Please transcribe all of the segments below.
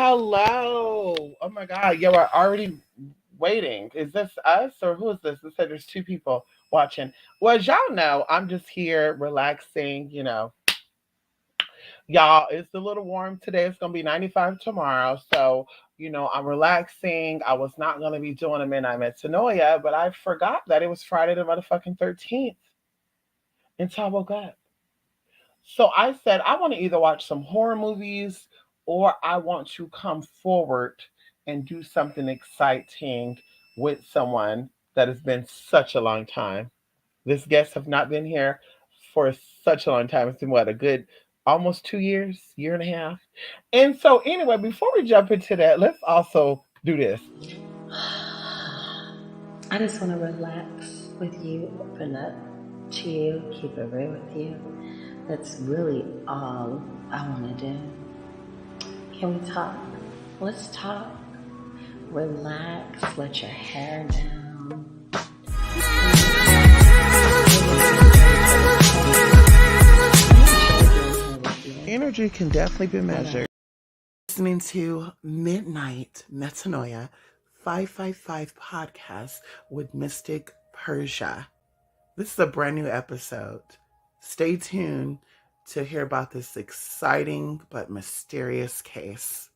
Hello. Oh my God. Yeah, we're already waiting. Is this us or who is this? It said there's two people watching. Well, as y'all know, I'm just here relaxing. Y'all, it's a little warm today. It's going to be 95 tomorrow. So, I'm relaxing. I was not going to be doing a midnight metanoia, but I forgot that it was Friday the motherfucking 13th until I woke up. So I said, I want to either watch some horror movies or I want to come forward and do something exciting with someone that has been such a long time. This guest have not been here for such a long time. It's been what, a good almost 2 years, year and a half. And so anyway, before we jump into that, let's also do this. I just want to relax with you, open up to you, keep it real with you. That's really all I want to do. Can we talk? Let's talk. Relax, let your hair down. Energy can definitely be measured. Listening to Midnight Metanoia 555 podcast with Mystic Persia. This is a brand new episode. Stay tuned to hear about this exciting but mysterious case.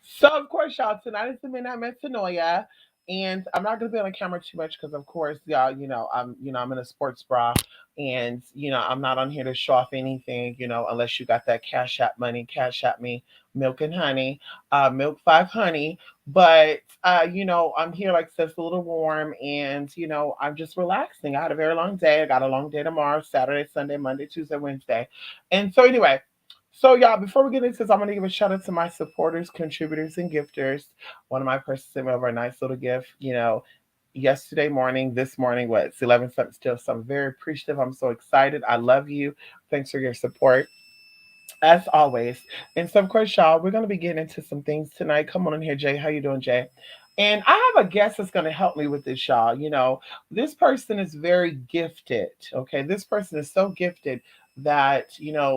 So, of course, y'all, tonight is the Midnight Metanoia. And I'm not gonna be on the camera too much because, of course, y'all, I'm in a sports bra, and I'm not on here to show off anything, unless you got that Cash App money, Cash App me, Milk and Honey, Milk 5 Honey. But I'm here, like I said, it's a little warm, and I'm just relaxing. I had a very long day. I got a long day tomorrow, Saturday, Sunday, Monday, Tuesday, Wednesday, and so anyway. So, y'all, before we get into this, I'm going to give a shout out to my supporters, contributors, and gifters. One of my persons sent me over a nice little gift, yesterday morning, this morning, it's 11 something still. So I'm very appreciative. I'm so excited. I love you. Thanks for your support, as always. And so, of course, y'all, we're going to be getting into some things tonight. Come on in here, Jay. How you doing, Jay? And I have a guest that's going to help me with this, y'all. This person is very gifted. Okay. This person is so gifted that,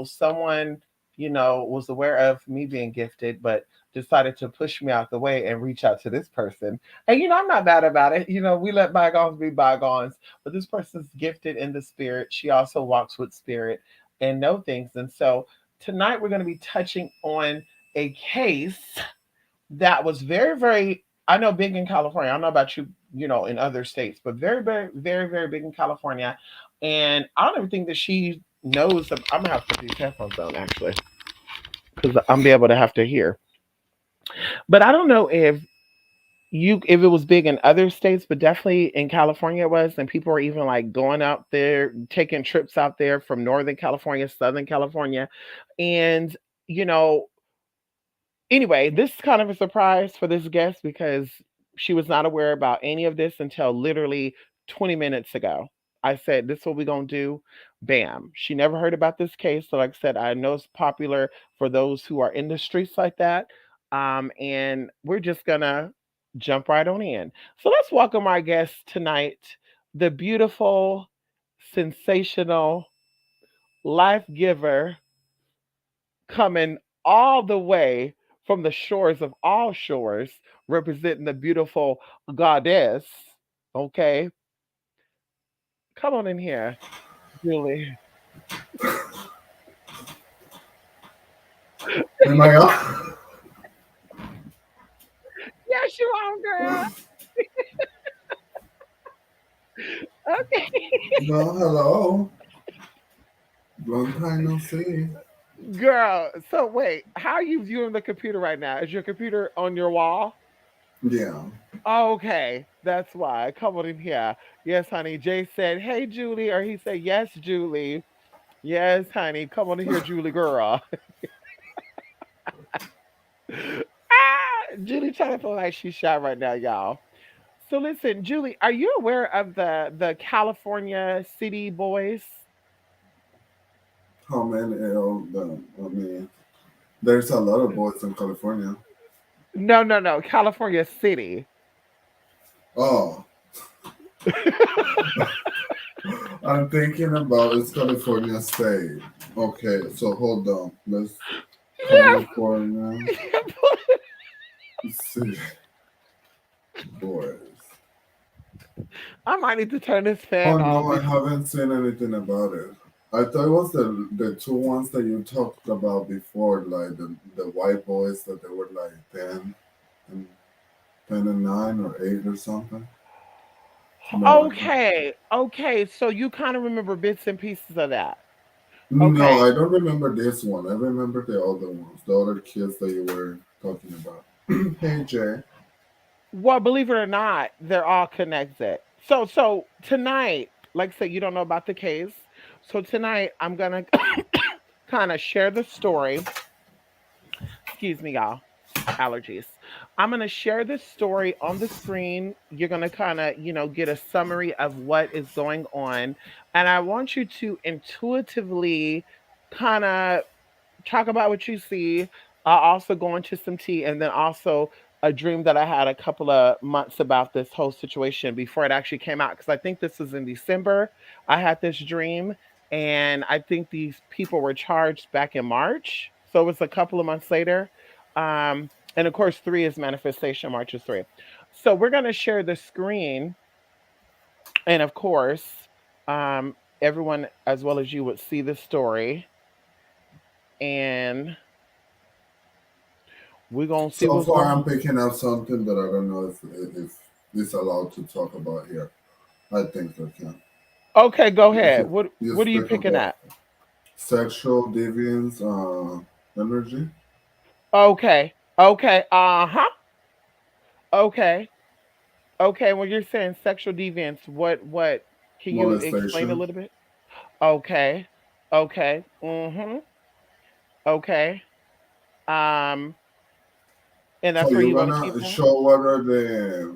someone, was aware of me being gifted, but decided to push me out the way and reach out to this person. And, I'm not bad about it. We let bygones be bygones. But this person's gifted in the spirit. She also walks with spirit and know things. And so tonight we're going to be touching on a case that was very, very, I know, big in California. I don't know about you, in other states, but very, very, very, very big in California. And I don't even think that she knows. I'm gonna have to put these headphones on actually, because I'm be able to have to hear. But I don't know if it was big in other states, but definitely in California it was, and people were even like going out there, taking trips out there from Northern California, Southern California, and you know anyway, this is kind of a surprise for this guest because she was not aware about any of this until literally 20 minutes ago. I said, "This is what we're going to do." Bam. She never heard about this case. So, like I said, I know it's popular for those who are in the streets like that. And we're just going to jump right on in. So, let's welcome our guest tonight, the beautiful, sensational life giver coming all the way from the shores of all shores, representing the beautiful goddess. Okay, come on in here, Julie. Am I up? Yes, you are, girl. Okay, No, hello. Long time no see. girl. So wait, how are you viewing the computer right now? Is your computer on your wall? Yeah. Okay, that's why. Come on in here. Yes, honey. Jay said, "Hey, Julie," or he said, "Yes, Julie." Yes, honey. Come on in here, Julie, girl. Julie trying to feel like she's shy right now, y'all. So listen, Julie, are you aware of the California City Boys? How many? I mean, there's a lot of boys in California. No, no, no, California City. Oh, I'm thinking about it's California State. Okay, so hold on. Let's. Yeah. California. Let's see. Boys. I might need to turn this Oh fan no, off. I haven't seen anything about it. I thought it was the two ones that you talked about before, like the white boys that they were like and 10 and 9 or 8 or something. No, I don't. Okay, okay. So you kind of remember bits and pieces of that. No, Okay. I don't remember this one. I remember the other ones, the other kids that you were talking about. Hey Jay. Well, believe it or not, they're all connected. So tonight, like I said, you don't know about the case. So tonight, I'm gonna kind of share the story. Excuse me, y'all. Allergies. I'm going to share this story on the screen. You're going to kind of, get a summary of what is going on. And I want you to intuitively kind of talk about what you see. I'll also go into some tea and then also a dream that I had a couple of months about this whole situation before it actually came out. Because I think this was in December. I had this dream, and I think these people were charged back in March. So it was a couple of months later. And of course, three is manifestation, March is three. So we're going to share the screen. And of course, everyone, as well as you, would see the story. And we're gonna see So what's far, going I'm on. picking up something that I don't know if it's allowed to talk about here. I think I can. Okay, go ahead. You What are you speak picking about at? sexual deviance energy, Okay. Okay. Uh-huh. Okay. Okay. When you're saying sexual deviance, what can you explain a molestation. little bit? Okay. Okay. Mm-hmm. Okay. Um, and So that's where you're you want to keep gonna that? show what are the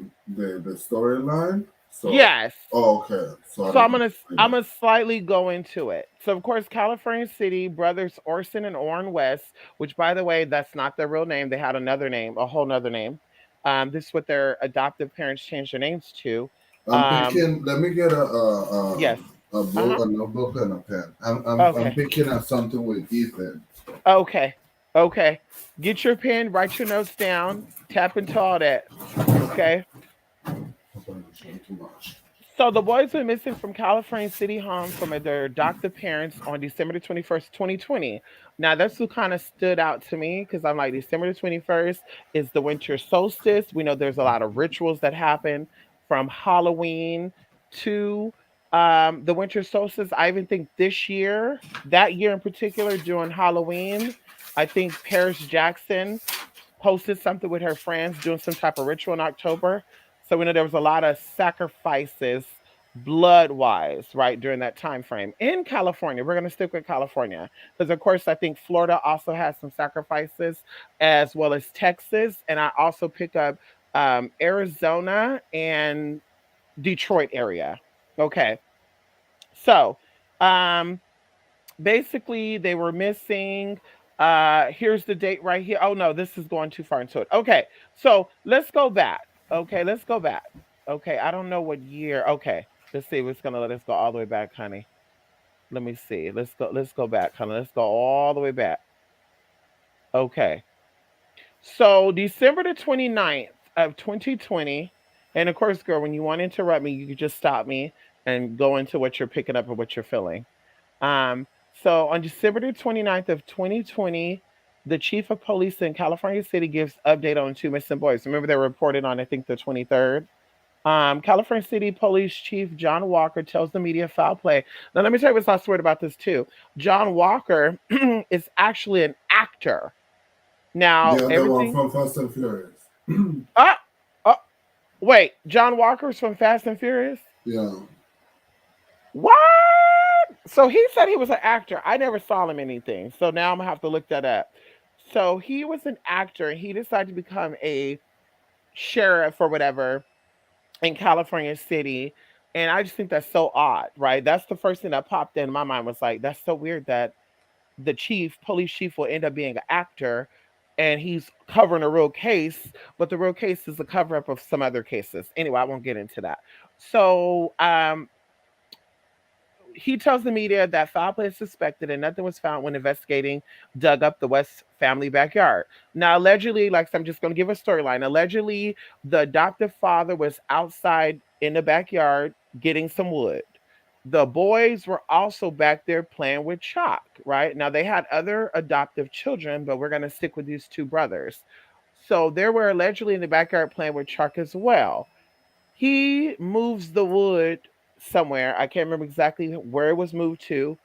storyline. So Yes. okay. So I So don't know. I'm gonna slightly go into it. So of course, California City brothers Orson and Orrin West, which by the way, that's not their real name. They had another name, a whole nother name. This is what their adoptive parents changed their names to. I'm Um, picking. Let me get yes. a Uh huh. book, a notebook, and a pen. I'm Okay. picking up something with Ethan. Okay. Okay. Get your pen. Write your notes down. Tap into all that. Okay. I'm gonna show too much. So the boys were missing from California City home from their adoptive parents on December the 21st, 2020. Now that's what kind of stood out to me because I'm like, December the 21st is the winter solstice. We know there's a lot of rituals that happen from Halloween to the winter solstice. I even think this year, that year in particular, during Halloween, I think Paris Jackson posted something with her friends doing some type of ritual in October. So we know there was a lot of sacrifices blood wise, right, during that time frame. In California, we're gonna stick with California. Because of course I think Florida also has some sacrifices as well as Texas. And I also pick up Arizona and Detroit area. Okay. So um basically they were missing. Here's the date right here. Oh no, this is going too far into it. Okay, so let's go back. Okay, let's go back. Okay, I don't know what year. Okay, let's see. It's gonna let us go all the way back, honey. Let me see. Let's go back, honey. Let's go all the way back. Okay, so December the 29th of 2020. And of course, girl, when you want to interrupt me, you can just stop me and go into what you're picking up and what you're feeling. Um, so on December the 29th of 2020, the chief of police in California City gives update on two missing boys. Remember they were reported on, I think, the 23rd. California City Police Chief John Walker tells the media foul play. Now, let me tell you what's not sweet about this, too. John Walker is actually an actor. Now, The other one everything. from Fast and Furious. Uh, uh, wait, John Walker's from Fast and Furious? Yeah. What? So he said he was an actor. I never saw him in anything. So now I'm gonna have to look that up. So he was an actor. He decided to become a sheriff or whatever in California City. And I just think that's so odd, right? That's the first thing that popped in my mind was like, that's so weird that the police chief, will end up being an actor and he's covering a real case, but the real case is a cover up of some other cases. Anyway, I won't get into that. So he tells the media that foul play is suspected and nothing was found when investigating dug up the West family backyard. Now, allegedly, like I'm just going to give a storyline. Allegedly, the adoptive father was outside in the backyard getting some wood. The boys were also back there playing with chalk, right? Now, they had other adoptive children, but we're going to stick with these two brothers. So they were allegedly in the backyard playing with chalk as well. He moves the wood somewhere. I can't remember exactly where it was moved to.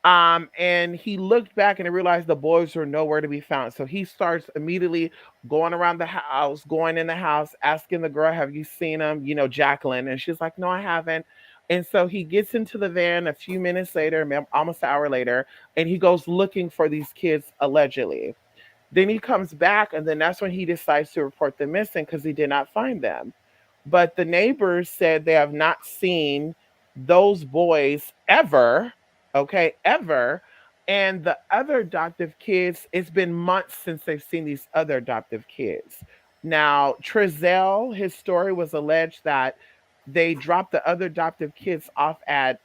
And he looked back and he realized the boys were nowhere to be found. So he starts immediately going around the house, going in the house, asking the girl, "Have you seen them?" Jacqueline. And she's like, "No, I haven't." And so he gets into the van a few minutes later, almost an hour later, and he goes looking for these kids allegedly. Then he comes back, and then that's when he decides to report them missing because he did not find them. But the neighbors said they have not seen those boys ever, okay, ever. And the other adoptive kids, it's been months since they've seen these other adoptive kids. Now, Trezell, his story was alleged that they dropped the other adoptive kids off at,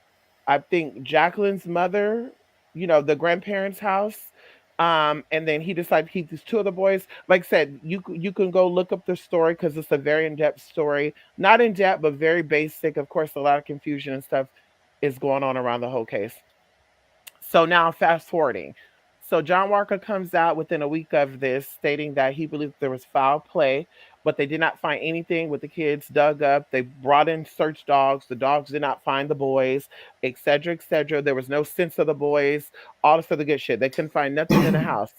I think, Jacqueline's mother, the grandparents' house. And then he decided to keep these two other boys. Like I said, you can go look up the story because it's a very in depth story. Not in depth, but very basic. Of course, a lot of confusion and stuff is going on around the whole case. So now, fast forwarding. So John Walker comes out within a week of this, stating that he believed there was foul play, but they did not find anything with the kids dug up. They brought in search dogs. The dogs did not find the boys, etc., etc. There was no sense of the boys. All this other good shit. They couldn't find nothing in the house.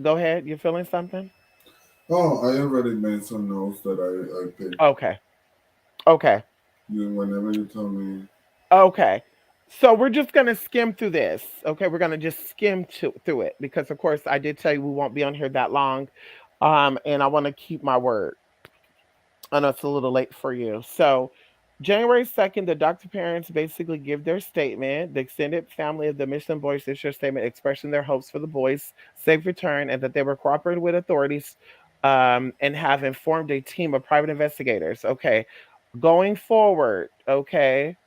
Go ahead. You feeling something? Oh, I already made some notes that I picked. Okay. Okay. Whenever you tell me. Okay. So we're just going to skim through this. Okay. We're going to just through it because, of course, I did tell you we won't be on here that long. And I want to keep my word. I know it's a little late for you. So, January 2nd, the adoptive parents basically give their statement. The extended family of the missing boys issued a statement expressing their hopes for the boys' safe return and that they were cooperating with authorities and have informed a team of private investigators. Okay. Going forward, okay.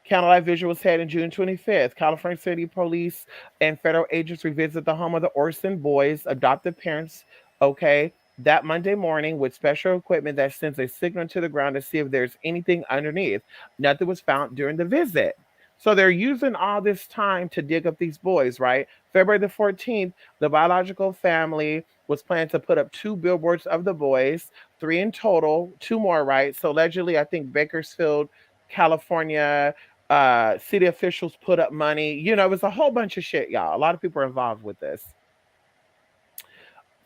Candlelight Visual was held on June 25th. California City Police and federal agents revisit the home of the Orson boys' adoptive parents, okay, that Monday morning with special equipment that sends a signal to the ground to see if there's anything underneath. Nothing was found during the visit. So they're using all this time to dig up these boys, right? February the 14th, the biological family was planning to put up 2 billboards of the boys, 3 in total, 2 more, right? So allegedly, I think Bakersfield, California, city officials put up money. It was a whole bunch of shit, y'all. A lot of people are involved with this.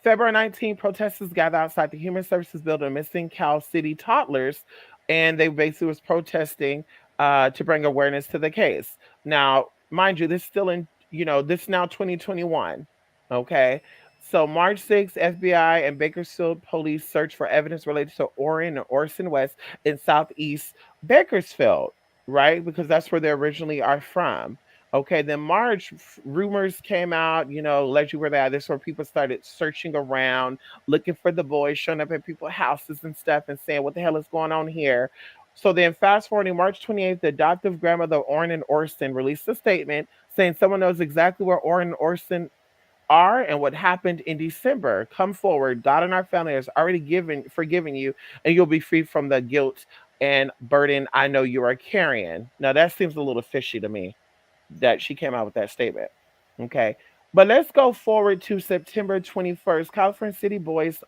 February 19th, protesters gathered outside the Human Services Building, missing Cal City toddlers, and they basically was protesting to bring awareness to the case. Now, mind you, this still this now 2021. Okay. So March 6th, FBI and Bakersfield police search for evidence related to Orion and Orson West in Southeast Bakersfield, right? Because that's where they originally are from. Okay, then March, rumors came out, let you where they are. This is where people started searching around, looking for the boys, showing up at people's houses and stuff and saying, what the hell is going on here? So then, fast forwarding March 28th, the adoptive grandmother of Orrin and Orson released a statement saying someone knows exactly where Orrin and Orson are and what happened in December. Come forward. God and our family has already forgiven you, and you'll be free from the guilt and burden I know you are carrying. Now, that seems a little fishy to me that she came out with that statement. Okay. But let's go forward to September 21st. California City boys,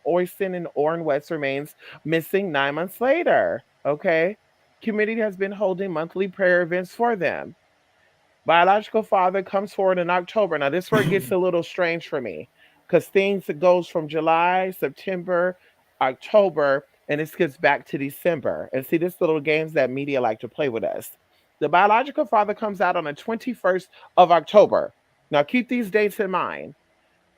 Orson and Orrin West remains missing 9 months later. Okay. Community has been holding monthly prayer events for them. Biological father comes forward in October. Now, this is where it gets a little strange for me because things that goes from July, September, October, and this gets back to December. And see, this little games that media like to play with us. The biological father comes out on the 21st of October. Now, keep these dates in mind.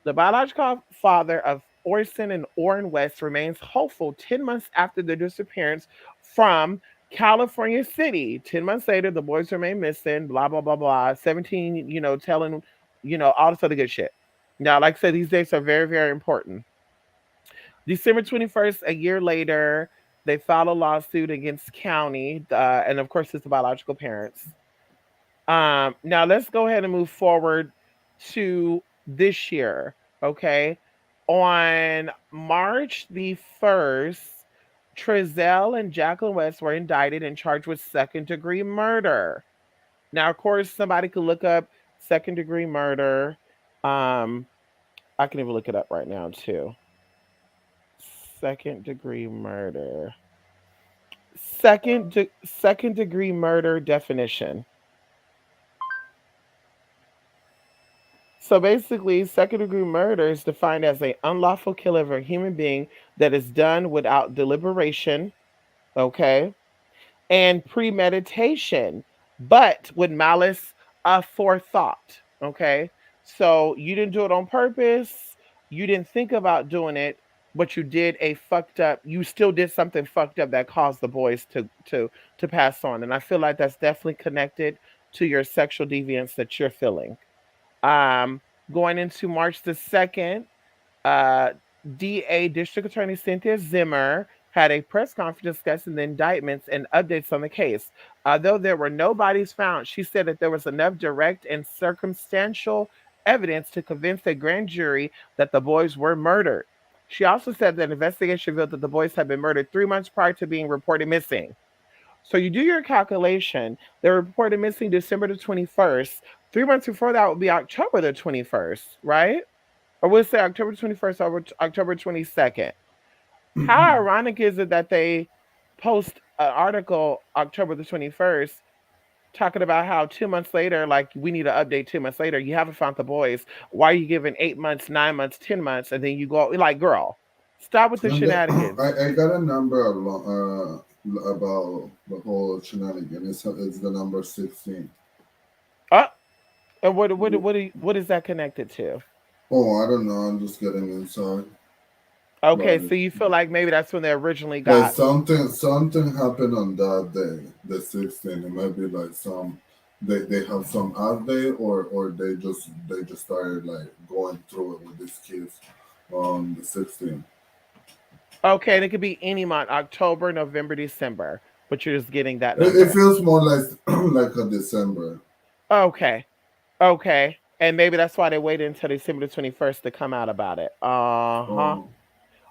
The biological father of Orson and Orrin West remains hopeful 10 months after their disappearance from California City. 10 months later, the boys remain missing, blah, blah, blah, blah. 17, telling, all this other good shit. Now, like I said, these dates are very, very important. December 21st, a year later, They filed a lawsuit against county, and of course, it's the biological parents. Now let's go ahead and move forward to this year. Okay. On March the 1st, Trezell and Jacqueline West were indicted and charged with second-degree murder. Now, of course, somebody could look up second-degree murder. Um, I can even look it up right now too. Second-degree murder. Second-degree murder definition. So basically, second degree murder is defined as an unlawful killing of a human being that is done without deliberation, okay, and premeditation, but with malice aforethought, okay. So you didn't do it on purpose, you didn't think about doing it, but you did a fucked up. You still did something fucked up that caused the boys to pass on, and I feel like that's definitely connected to your sexual deviance that you're feeling. Um, Going into March the 2nd, uh, DA District Attorney Cynthia Zimmer had a press conference discussing the indictments and updates on the case. Although there were no bodies found, she said that there was enough direct and circumstantial evidence to convince the grand jury that the boys were murdered. She also said that investigation revealed that the boys had been murdered 3 months prior to being reported missing. So you do your calculation. They were reported missing December the 21st. 3 months before that would be October the 21st, right? Or we'll say October 21st or October 22nd. How ironic is it that they post an article October the 21st talking about how 2 months later, like we need an update 2 months later, you haven't found the boys. Why are you giving 8 months, 9 months, 10 months, and then you go like, girl, stop with the And shenanigans. I got a number about the whole shenanigan. It's the number 16. Uh, and what is that connected to? Oh, I don't know. I'm just getting inside. Okay, But so you feel like maybe that's when they originally like got. something happened on that day, the 16th. It might be like they have some update, or they just started like going through it with these kids on the 16th. Okay, and it could be any month, October, November, December, but you're just getting that It number. feels more like like a December. Okay, okay, and maybe that's why they waited until December the 21st to come out about it. Uh huh. Oh,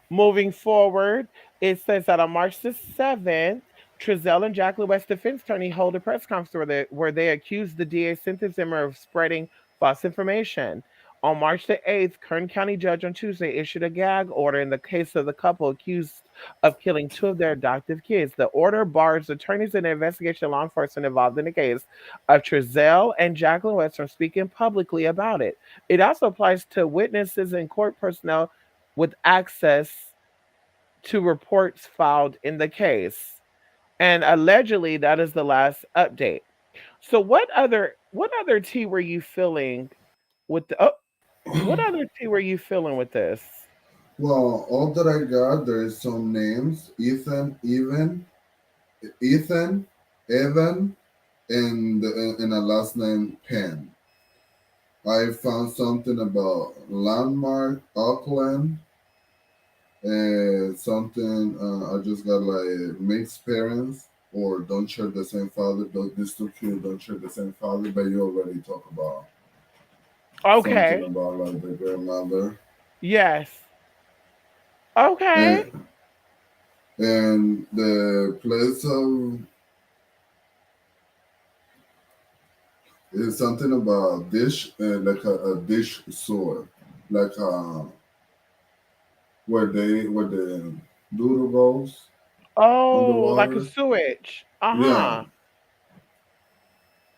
Moving forward, it says that on March the 7th, Trezell and Jacqueline West defense attorney hold a press conference where they accused the DA Cynthia Zimmer of spreading false information. On March the 8th, Kern County judge on Tuesday issued a gag order in the case of the couple accused of killing two of their adoptive kids. The order bars attorneys and investigation law enforcement involved in the case of Trezell and Jacqueline West from speaking publicly about it. It also applies to witnesses and court personnel with access to reports filed in the case. And allegedly that is the last update. So what other tea were you feeling with the what other tea were you feeling with this? well, all that I got, there is some names: Ethan, Evan, and a last name Penn. I found something about landmark Auckland, and something I just got like mixed parents or don't share the same father. These two kids don't share the same father, but you already talk about something Okay. about like the grandmother Yes. Okay. and and the place of is something about dish like a dish sewer, like where the doodle goes Oh, like a underwater. sewage. Yeah, Uh-huh.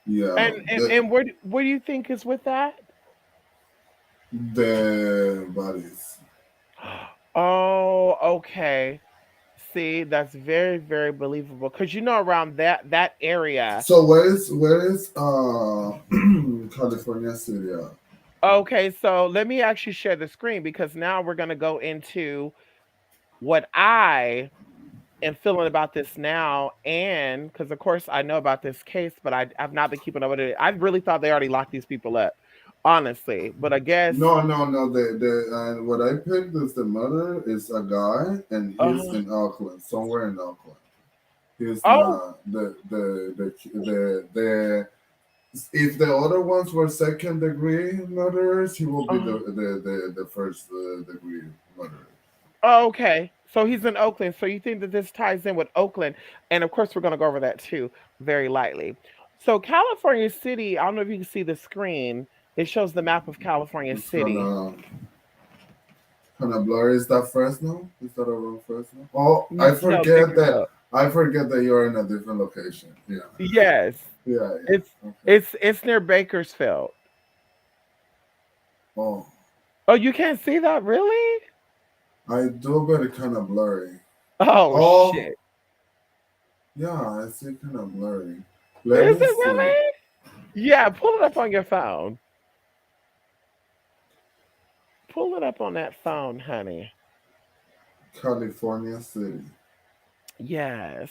yeah. And where do you think is with that? The bodies. Oh, okay. See, that's very, very believable. Cause around that area. So where is California City at? Okay, so let me actually share the screen because now we're gonna go into what I am feeling about this now, and because of course I know about this case, but I've not been keeping up with it. I really thought they already locked these people up. honestly. But I guess, No. The what I picked is the mother is a guy, and he's uh, in Auckland, somewhere in Auckland. He's oh, not the. If the other ones were second degree murderers, he will be uh, the first degree murderer. oh, okay. So he's in Oakland. So you think that this ties in with Oakland? And of course, we're going to go over that too, very lightly. So California City, I don't know if you can see the screen. It shows the map of California It's City. kind of blurry. Is that Fresno? Is that around Fresno? Oh, I No, forget that. Bakersfield. I forget that you're in a different location. Yeah, Yes, yeah. it's Okay. it's near Bakersfield. Oh, Oh, you can't see that, really? I do, but it kind of blurry. Oh Oh, shit! yeah, I see kind of blurry. Let Is me it see. really? Yeah, pull it up on your phone. Pull it up on that phone, honey. California City. Yes.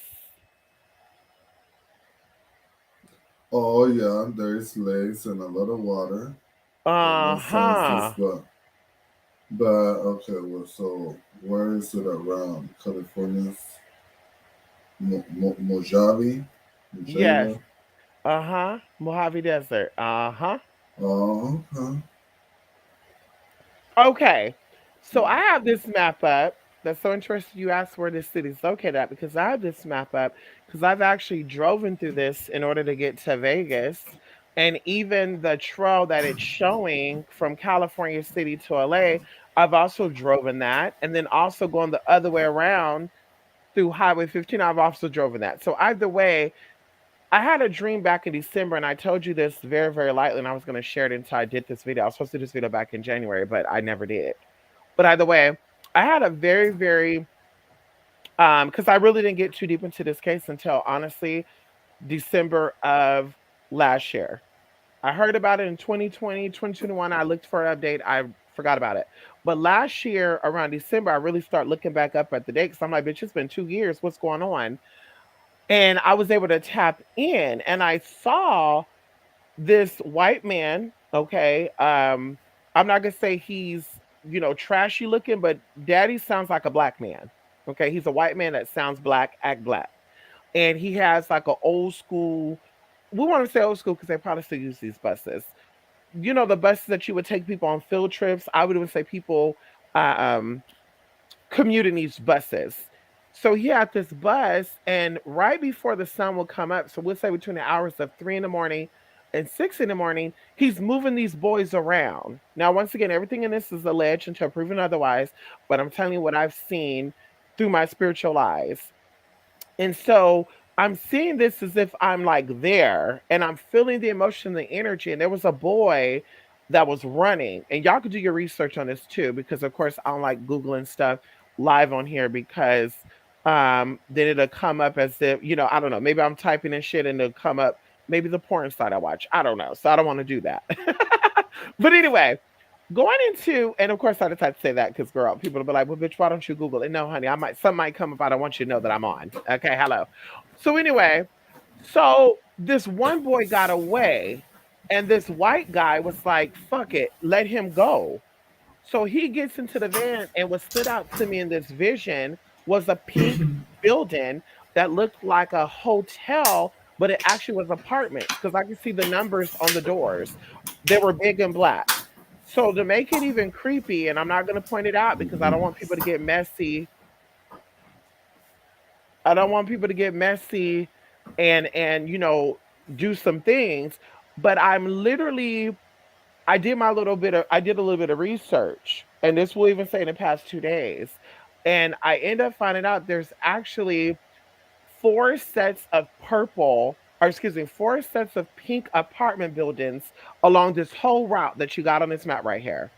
Oh, yeah, there is lakes and a lot of water. It Uh makes sense, this, huh. but okay, well, so where is it around? California's Mojave? Yes. Mojave? Uh huh. Mojave Desert. Uh huh. Oh, okay. Okay. So I have this map up. That's so interesting you asked where this city's located at because I have this map up because I've actually driven through this in order to get to Vegas. And even the trail that it's showing from California City to LA, I've also driven that. And then also going the other way around through Highway 15, I've also driven that. So either way, I had a dream back in December, and I told you this very, very lightly, and I was going to share it until I did this video. I was supposed to do this video back in January, but I never did. But either way, I had a very, very because I really didn't get too deep into this case until honestly December of last year. I heard about it in 2020, 2021. I looked for an update. I forgot about it. But last year around December, I really start looking back up at the date because I'm like, bitch, it's been 2 years. What's going on? And I was able to tap in and I saw this white man, okay, I'm not gonna say he's, trashy looking, but daddy sounds like a black man. Okay, he's a white man that sounds black, act black. And he has like an old school, we want to say old school because they probably still use these buses. The buses that you would take people on field trips. I would even say people um commuting these buses. So he had this bus, and right before the sun will come up, so we'll say between the hours of 3 in the morning and 6 in the morning, he's moving these boys around. Now, once again, everything in this is alleged until proven otherwise, but I'm telling you what I've seen through my spiritual eyes. And so I'm seeing this as if I'm like there and I'm feeling the emotion, the energy. And there was a boy that was running, and y'all could do your research on this too, because of course I don't like Googling stuff live on here because then it'll come up as if, I don't know, maybe I'm typing in shit and it'll come up maybe the porn site I watch. I don't know. So I don't want to do that. But anyway, going into, and of course I decided to say that because girl, people will be like, well, bitch, why don't you Google it? No, honey, some might come if I don't want you to know that I'm on. Okay, hello. So anyway, so this one boy got away, and this white guy was like, fuck it, let him go. So he gets into the van, and what stood out to me in this vision was a pink building that looked like a hotel, but it actually was apartments because I could see the numbers on the doors. They were big and black. So to make it even creepy, and I'm not going to point it out because I don't want people to get messy. I don't want people to get messy and do some things. But I did a little bit of research, and this will even say in the past 2 days. And I end up finding out there's actually four sets of purple, or excuse me, four sets of pink apartment buildings along this whole route that you got on this map right here.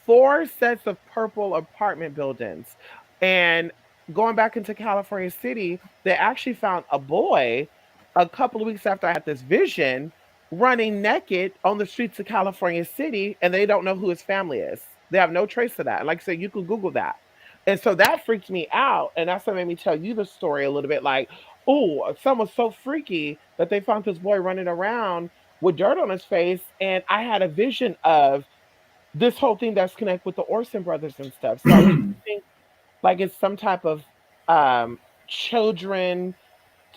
Four sets of purple apartment buildings. And going back into California City, they actually found a boy a couple of weeks after I had this vision running naked on the streets of California City, and they don't know who his family is. They have no trace of that. And like I said, you can Google that. And so that freaked me out. And that's what made me tell you the story a little bit like, oh, someone's so freaky that they found this boy running around. with dirt on his face, and I had a vision of this whole thing that's connected with the Orson brothers and stuff. So I do think like it's some type of children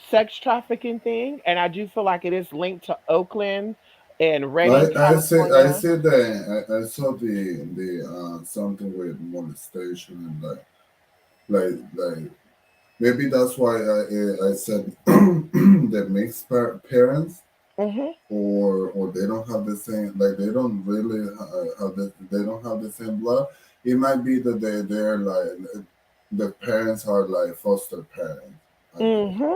sex trafficking thing, and I do feel like it is linked to Oakland and Redding, I California. see that I saw the something with molestation and like maybe that's why I said the mixed parents, Hmm. or they don't have the same, like they don't really have they don't have the same blood. It might be that they're like the parents are like foster parents, I think. Hmm.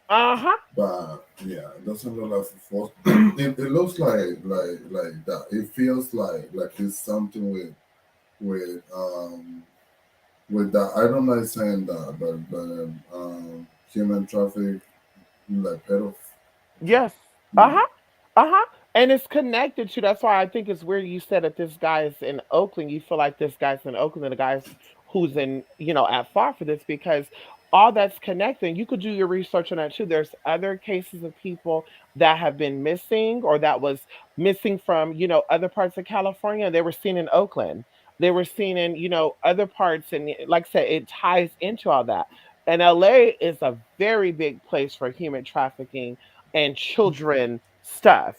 Uh-huh. But yeah, it doesn't look like foster. It looks like that. It feels like it's something with with that. I don't like saying that, but human traffic, like pedophilia. Yes. Uh-huh. Uh-huh. And it's connected to, that's why I think it's weird you said that this guy is in Oakland. You feel like this guy's in Oakland and the guy's who's in, at far for this, because all that's connecting. You could do your research on that too. There's other cases of people that have been missing or that was missing from, other parts of California. They were seen in Oakland. They were seen in, other parts. And like I said, it ties into all that. And LA is a very big place for human trafficking and children stuff.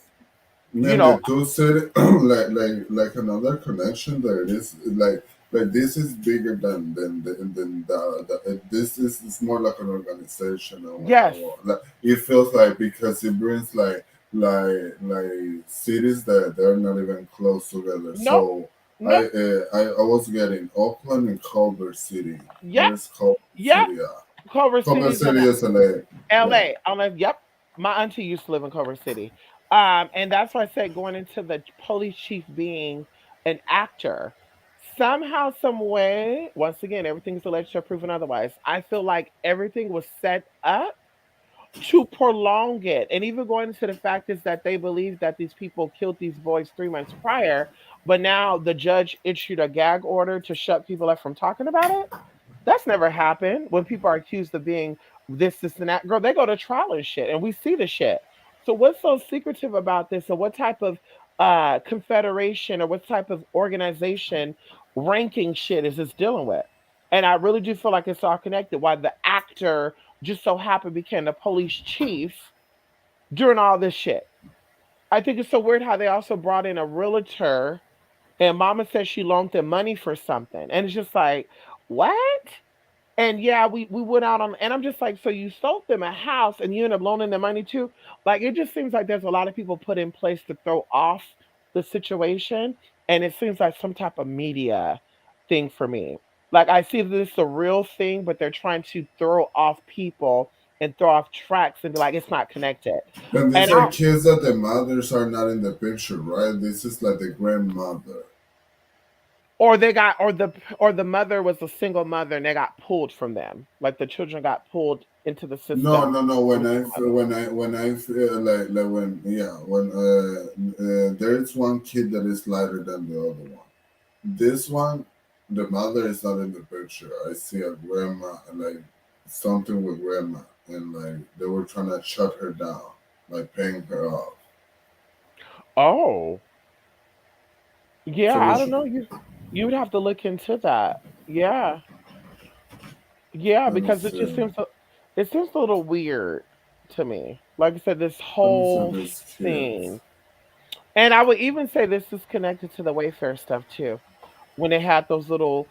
You And know, the two city, like another connection there is like this is bigger than this is it's more like an organization, yes, like it feels like because it brings like cities that they're not even close together. no, So no, I was getting Oakland and Culver City. yep, Where's Culver yep. City at? Culver Culver City's in City is LA. Yeah. LA. Yep. My auntie used to live in Culver City. And that's why I said going into the police chief being an actor. Somehow, some way, once again, everything's alleged or proven otherwise. I feel like everything was set up to prolong it. And even going into the fact is that they believe that these people killed these boys 3 months prior, but now the judge issued a gag order to shut people up from talking about it. That's never happened when people are accused of being this, and that. Girl, they go to trial and shit, and we see the shit. So what's so secretive about this, and what type of confederation or what type of organization ranking shit is this dealing with? And I really do feel like it's all connected. Why the actor just so happened became the police chief during all this shit. I think it's so weird how they also brought in a realtor and mama said she loaned them money for something. And it's just like, what? And yeah, we went out on, and I'm just like, so you sold them a house and you end up loaning them money too? Like, it just seems like there's a lot of people put in place to throw off the situation. And it seems like some type of media thing for me. Like, I see this a real thing, but they're trying to throw off people and throw off tracks and be like, it's not connected. And these And are I, kids that the mothers are not in the picture, right? This is like the grandmother. or they got, or the mother was a single mother and they got pulled from them. Like the children got pulled into the No, system no, no. from their mother. When I feel like when yeah when there is one kid that is lighter than the other one. This one, the mother is not in the picture. I see a grandma, like something with grandma, and like they were trying to shut her down, like paying her off. Oh, yeah, So I which don't know. You would have to look into that. Yeah. Yeah, let me because it just see. seems a little weird to me. Like I said, this Let me see whole these kids. thing. And I would even say this is connected to the Wayfair stuff too. When they had those little,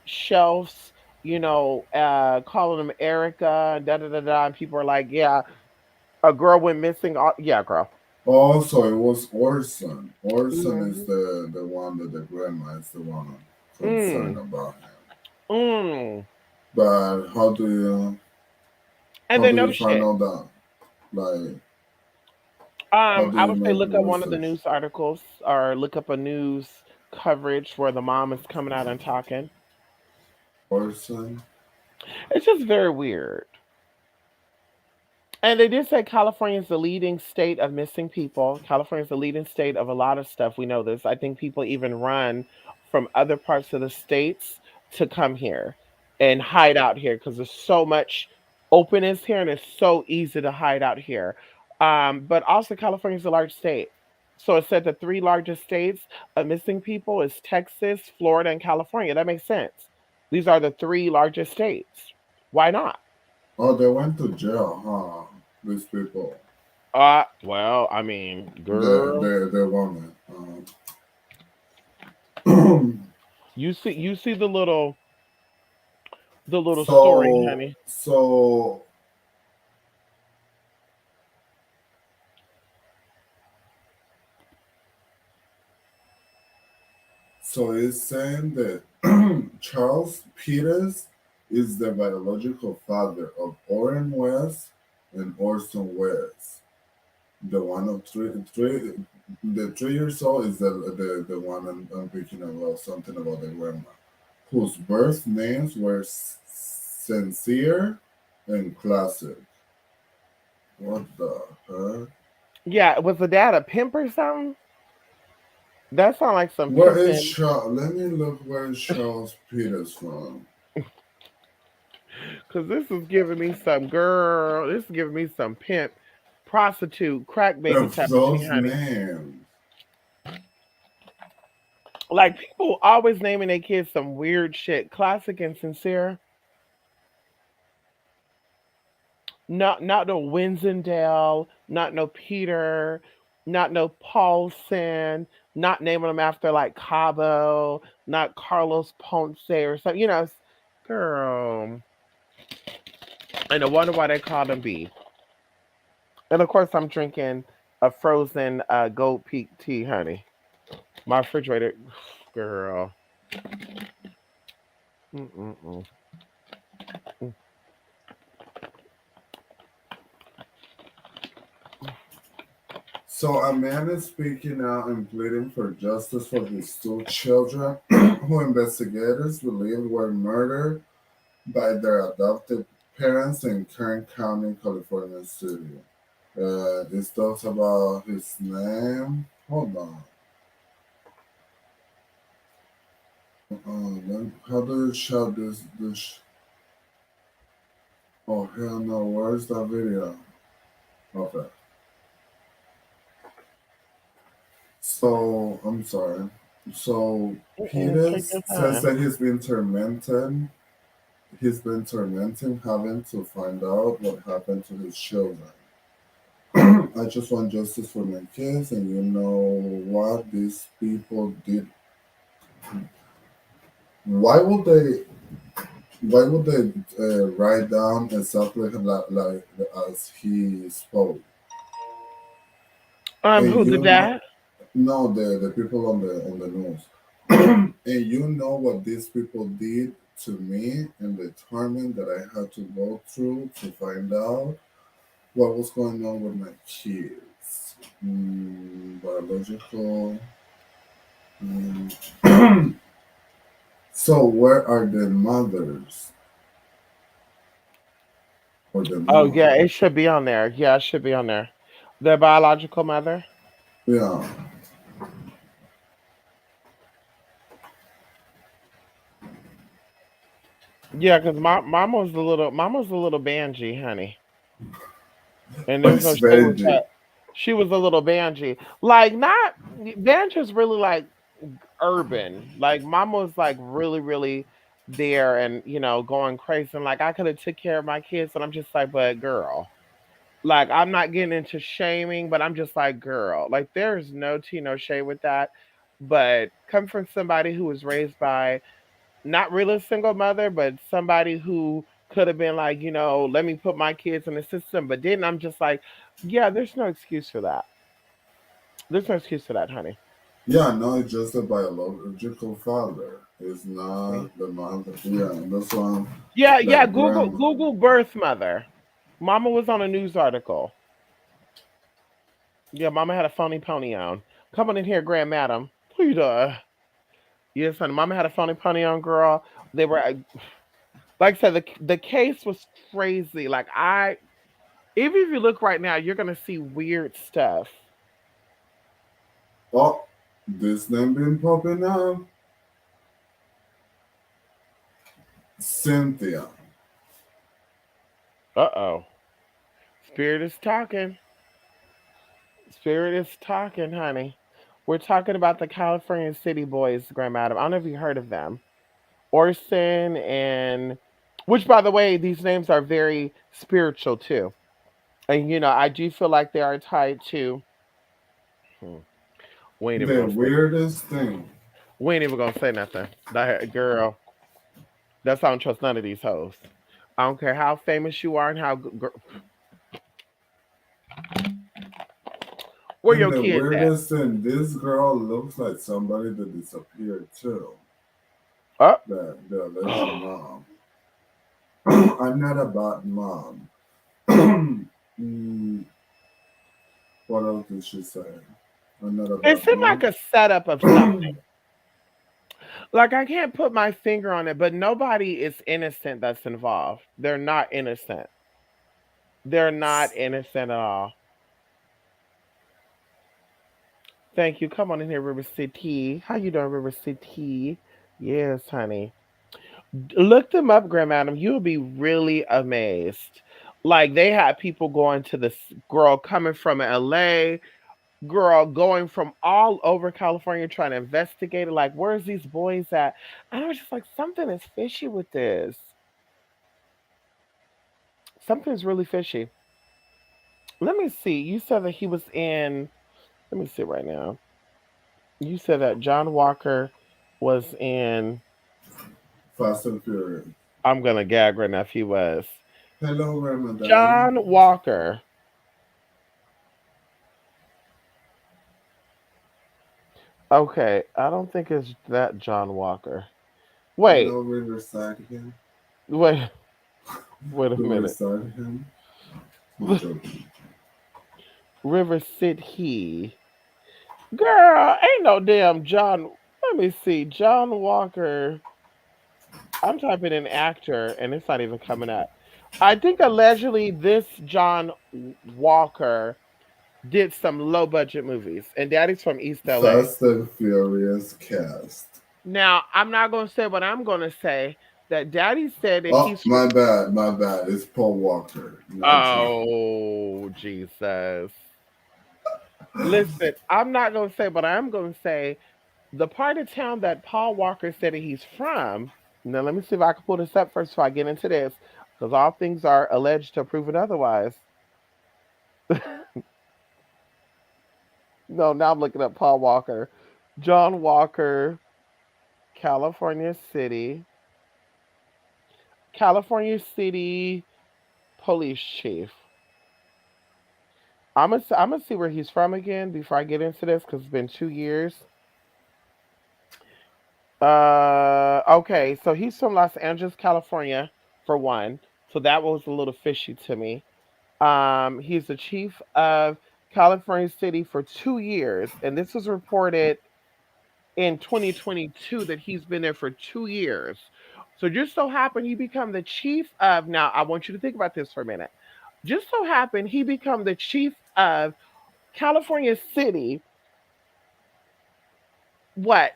shelves, calling them Erica and da da da da, and people are like, yeah, a girl went missing. Yeah, girl. Also, it was Orson. Orson is Hmm. the one that the grandma is the one concerned Mm. about him. Mm. But And how then do no you find shit. out that? Like, how do I you would say make look up one of the research? news articles or look up a news coverage where the mom is coming out and talking. Orson. It's just very weird. And they did say California is the leading state of missing people. California is the leading state of a lot of stuff. We know this. I think people even run from other parts of the states to come here and hide out here because there's so much openness here and it's so easy to hide out here. But also California is a large state. So it said the three largest states of missing people is Texas, Florida, and California. That makes sense. These are the three largest states. Why not? Oh, they went to jail, huh? These people, Well, I mean, the girl, the woman. Um, you see the little story, so honey. so so it's saying that Charles Peters is the biological father of Orrin West and Orson West. The one of three, the 3 years old is the one I'm thinking about something about the grandma, whose birth names were Sincere and Classic. What the heck? Yeah, was the dad a pimp or something? That sounds like some Where is pimping. Charles? Let me look where is Charles Peters from. Cause this is giving me some girl. This is giving me some pimp, prostitute, crack baby Of type of shit, those honey. names. Like people always naming their kids some weird shit. Classic and sincere. Not no Winsendale. Not no Peter. Not no Paulson. Not naming them after like Cabo. Not Carlos Ponce or something. Girl. And I wonder why they called him B. And of course, I'm drinking a frozen Gold Peak tea, honey. My refrigerator, girl. Mm-mm-mm. So a man is speaking out and pleading for justice for his 2 children, who investigators believe were murdered by their adoptive parents in Kern County, California City. This talks about his name. Hold on. How do you shout this? Oh hell no! Where's that video? Okay. So I'm sorry. So Mm-mm. Take Peters your says time. that he's been tormented. He's been tormenting having to find out what happened to his children. I just want justice for my kids, and you know what these people did. Why would they? Why would they write down exactly like as he spoke? And Who the you know, dad? no, the people on the news, and you know what these people did to me, and the torment that I had to go through to find out what was going on with my kids. Biological. Mm. So where are the mothers or the Oh mom? yeah, it should be on there. Yeah, it should be on there. Their biological mother. Yeah. Yeah, because mama's a little bangy, honey. And there's no Where's shade with Benji? that. She was a little bangy. Like not banjo's really like urban. Like mama was like really, really there and going crazy. And like I could have took care of my kids, and I'm just like, but girl. Like I'm not getting into shaming, but I'm just like, girl, like there's no tea, no shade with that. But come from somebody who was raised by not really a single mother, but somebody who could have been like, let me put my kids in the system, but didn't. I'm just like, yeah, there's no excuse for that. There's no excuse for that, honey. Yeah, no, it's just a biological father. It's See? not the mother. Yeah, that's why Yeah, yeah. the Google grandma. Google birth mother. Mama was on a news article. Yeah, Mama had a phony pony on. Come on in here, Grand Madam. Please, yes, honey. Mama had a phony pony on, girl. They were, like I said, the case was crazy. Like even if you look right now, you're gonna see weird stuff. Oh, this name been popping up. Cynthia. Uh oh, Spirit is talking. Spirit is talking, honey. We're talking about the California City Boys, Grand Madam. I don't know if you heard of them. Orson and which by the way, these names are very spiritual too. And I do feel like they are tied to hmm, we ain't even The gonna say weirdest thing. we ain't even gonna say nothing. That girl, that's why I don't trust none of these hoes. I don't care how famous you are and how where And your the kids at? weirdest thing, this girl looks like somebody that disappeared too. Oh. The alleged mom. I'm not a bad mom. Mm, what else did she say? I'm not a It bad seemed like mom. a setup of something. Like I can't put my finger on it, but nobody is innocent that's involved. They're not innocent. They're not innocent at all. Thank you. Come on in here, River City. How you doing, River City? Yes, honey. Look them up, Grand Madam. You'll be really amazed. Like they had people going to this girl coming from LA, girl going from all over California trying to investigate it. Like, where's these boys at? And I was just like, something is fishy with this. Something's really fishy. Let me see. You said that he was in. Let me see right now. You said that John Walker was in. Fast and Furious. I'm gonna gag right now if he was. Hello, Ramadan. John Walker. Okay, I don't think it's that John Walker. Wait, Hello, Riverside again. wait, wait a minute. Riverside again. I'm joking. River City. Girl, ain't no damn John. Let me see. John Walker. I'm typing in actor and it's not even coming up. I think allegedly this John Walker did some low budget movies, and Daddy's from East LA. Fast and Furious cast. Now, I'm not going to say what I'm going to say. That Daddy said that Oh, he's from. my bad, my bad. It's Paul Walker, not John. Oh, Jesus. Listen, I'm not going to say, but I'm going to say the part of town that Paul Walker said that he's from. Now, let me see if I can pull this up first before I get into this, because all things are alleged to prove it otherwise. No, now I'm looking up Paul Walker. John Walker, California City. California City Police Chief. I'm gonna see where he's from again before I get into this because it's been 2 years. Okay, so he's from Los Angeles, California, for one. So that was a little fishy to me. He's the chief of California City for 2 years, and this was reported in 2022 that he's been there for 2 years. So just so happened he become the chief of. Now I want you to think about this for a minute. Just so happened he become the chief of California City. What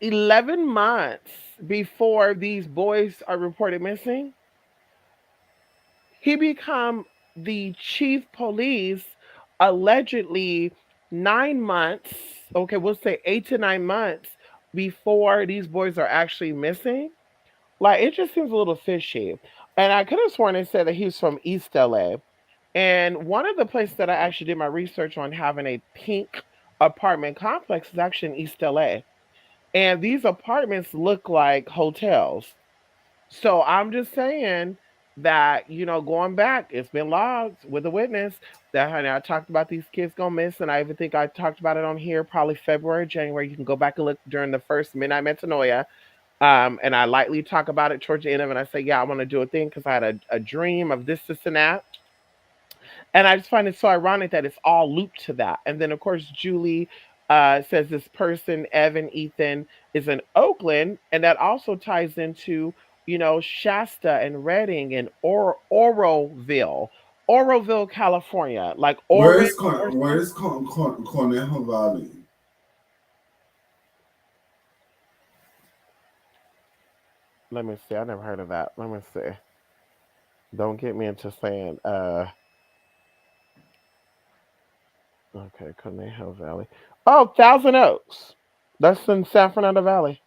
11 months before these boys are reported missing? He become the chief police allegedly 9 months. Okay, we'll say 8 to 9 months before these boys are actually missing. Like it just seems a little fishy. And I could have sworn it said that he's from East LA. And one of the places that I actually did my research on having a pink apartment complex is actually in East LA. And these apartments look like hotels. So I'm just saying that, going back, it's been logged with a witness that honey, I talked about these kids going miss, and I even think I talked about it on here probably February, January. You can go back and look during the first Midnight Metanoia. And I lightly talk about it towards the end of it. And I say, yeah, I want to do a thing because I had a dream of this, and that. And I just find it so ironic that it's all looped to that. And then, of course, Julie says this person, Evan Ethan, is in Oakland. And that also ties into, Shasta and Redding and Oroville, Oroville, California, like Orange or Where something. is Conejo Valley? Let me see. I never heard of that. Let me see. Don't get me into saying, Okay, Conejo Valley. Oh, Thousand Oaks. That's in San Fernando Valley.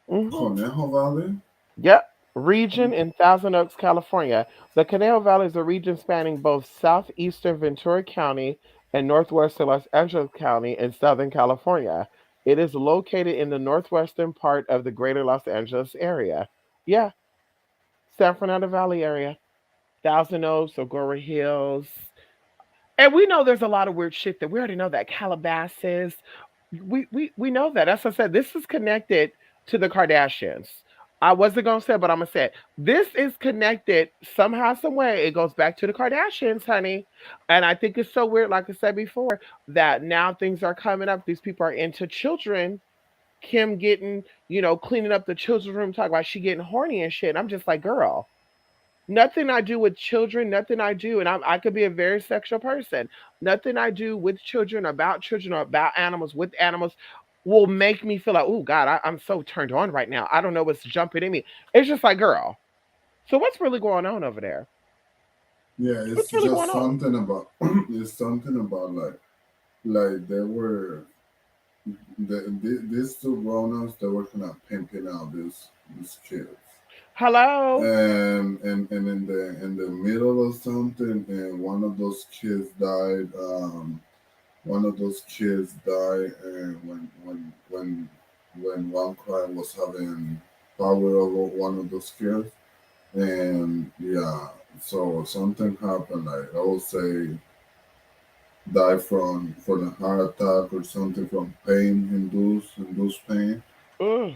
Hmm. Conejo Valley. Yep. Region in Thousand Oaks, California. The Conejo Valley is a region spanning both southeastern Ventura County and northwestern Los Angeles County in Southern California. It is located in the northwestern part of the greater Los Angeles area. Yeah, San Fernando Valley area. Thousand Oaks, Agora Hills. And we know there's a lot of weird shit that we already know that Calabasas. We know that. As I said, this is connected to the Kardashians. I wasn't gonna say it, but I'm gonna say it. This is connected somehow, some way. It goes back to the Kardashians, honey. And I think it's so weird, like I said before, that now things are coming up. These people are into children. Kim getting, cleaning up the children's room, talking about she getting horny and shit. I'm just like, girl, nothing I do with children, nothing I do, and I could be a very sexual person. Nothing I do with children, or about animals, with animals, will make me feel like, oh God, I'm so turned on right now. I don't know what's jumping in me. It's just like, girl, so what's really going on over there? Yeah, it's What's really just going on? something about it's something about like they were these two grown-ups that were kind of pimping out these kids. Hello? And in the middle of something, and one of those kids died. One of those kids died, and when one crime was having power over one of those kids, and yeah, so something happened. Like I would say, die from a heart attack or something from pain, induced pain, Ugh.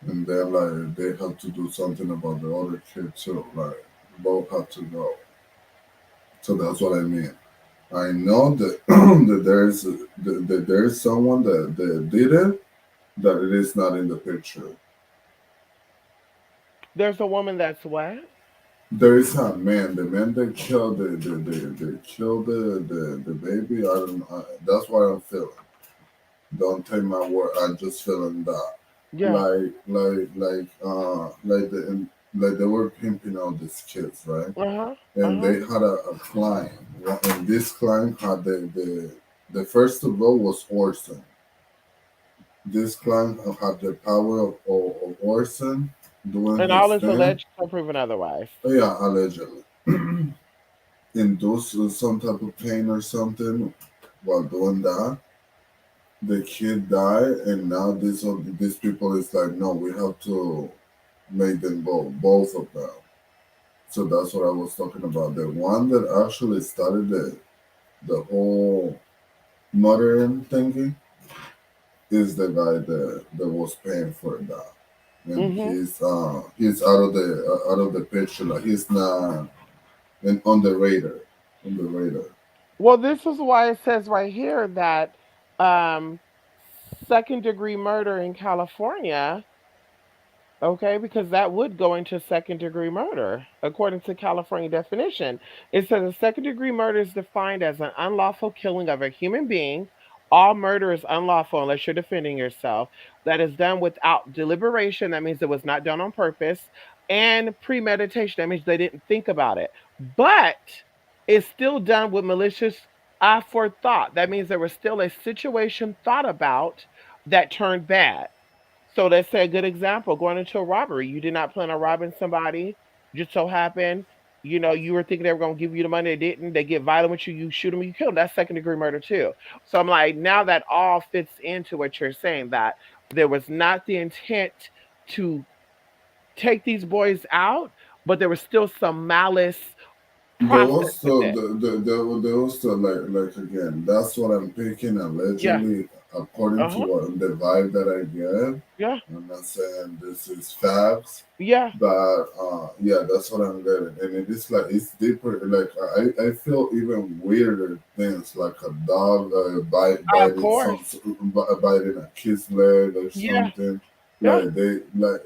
and then like they have to do something about the other kid too. Like both have to go. So that's what I mean. I know that that there's someone that did it, that it is not in the picture. There's a woman that's what? There is a man, the man that killed the killed the baby. I don't. That's what I'm feeling. Don't take my word. I'm just feeling that. Yeah. Like they were pimping out these kids, right? Uh-huh. And Uh-huh. they had a client, and this client had the first to go was Orson. This client had the power of Orson doing And all his is thing. alleged or proven otherwise. Yeah, allegedly. Induce some type of pain or something while doing that. The kid died, and now these people is like, no, we have to make them go, both of them. So that's what I was talking about. The one that actually started the whole murdering thingy is the guy that was paying for that, and Mm-hmm. he's out of the picture. Like he's not on the radar, on the radar. Well, this is why it says right here that um, second degree murder in California, okay, because that would go into second degree murder according to California definition. It says a second degree murder is defined as an unlawful killing of a human being. All murder is unlawful unless you're defending yourself. That is done without deliberation. That means it was not done on purpose. And premeditation. That means they didn't think about it. But it's still done with malicious aforethought. That means there was still a situation thought about that turned bad. So let's say a good example, going into a robbery. You did not plan on robbing somebody. Just so happened, you were thinking they were going to give you the money. They didn't. They get violent with you. You shoot them. You kill them. That's second degree murder too. So I'm like, now that all fits into what you're saying, that there was not the intent to take these boys out, but there was still some malice There process was with still it. there was still like again. That's what I'm picking Yeah. allegedly, according Uh to huh. what the vibe that I get. Yeah. I'm not saying this is facts, Yeah. but yeah, that's what I'm getting, and it is like it's deeper. Like I feel even weirder things, like a dog Of biting course. biting a kid's leg or Yeah. something. Yeah. Like they like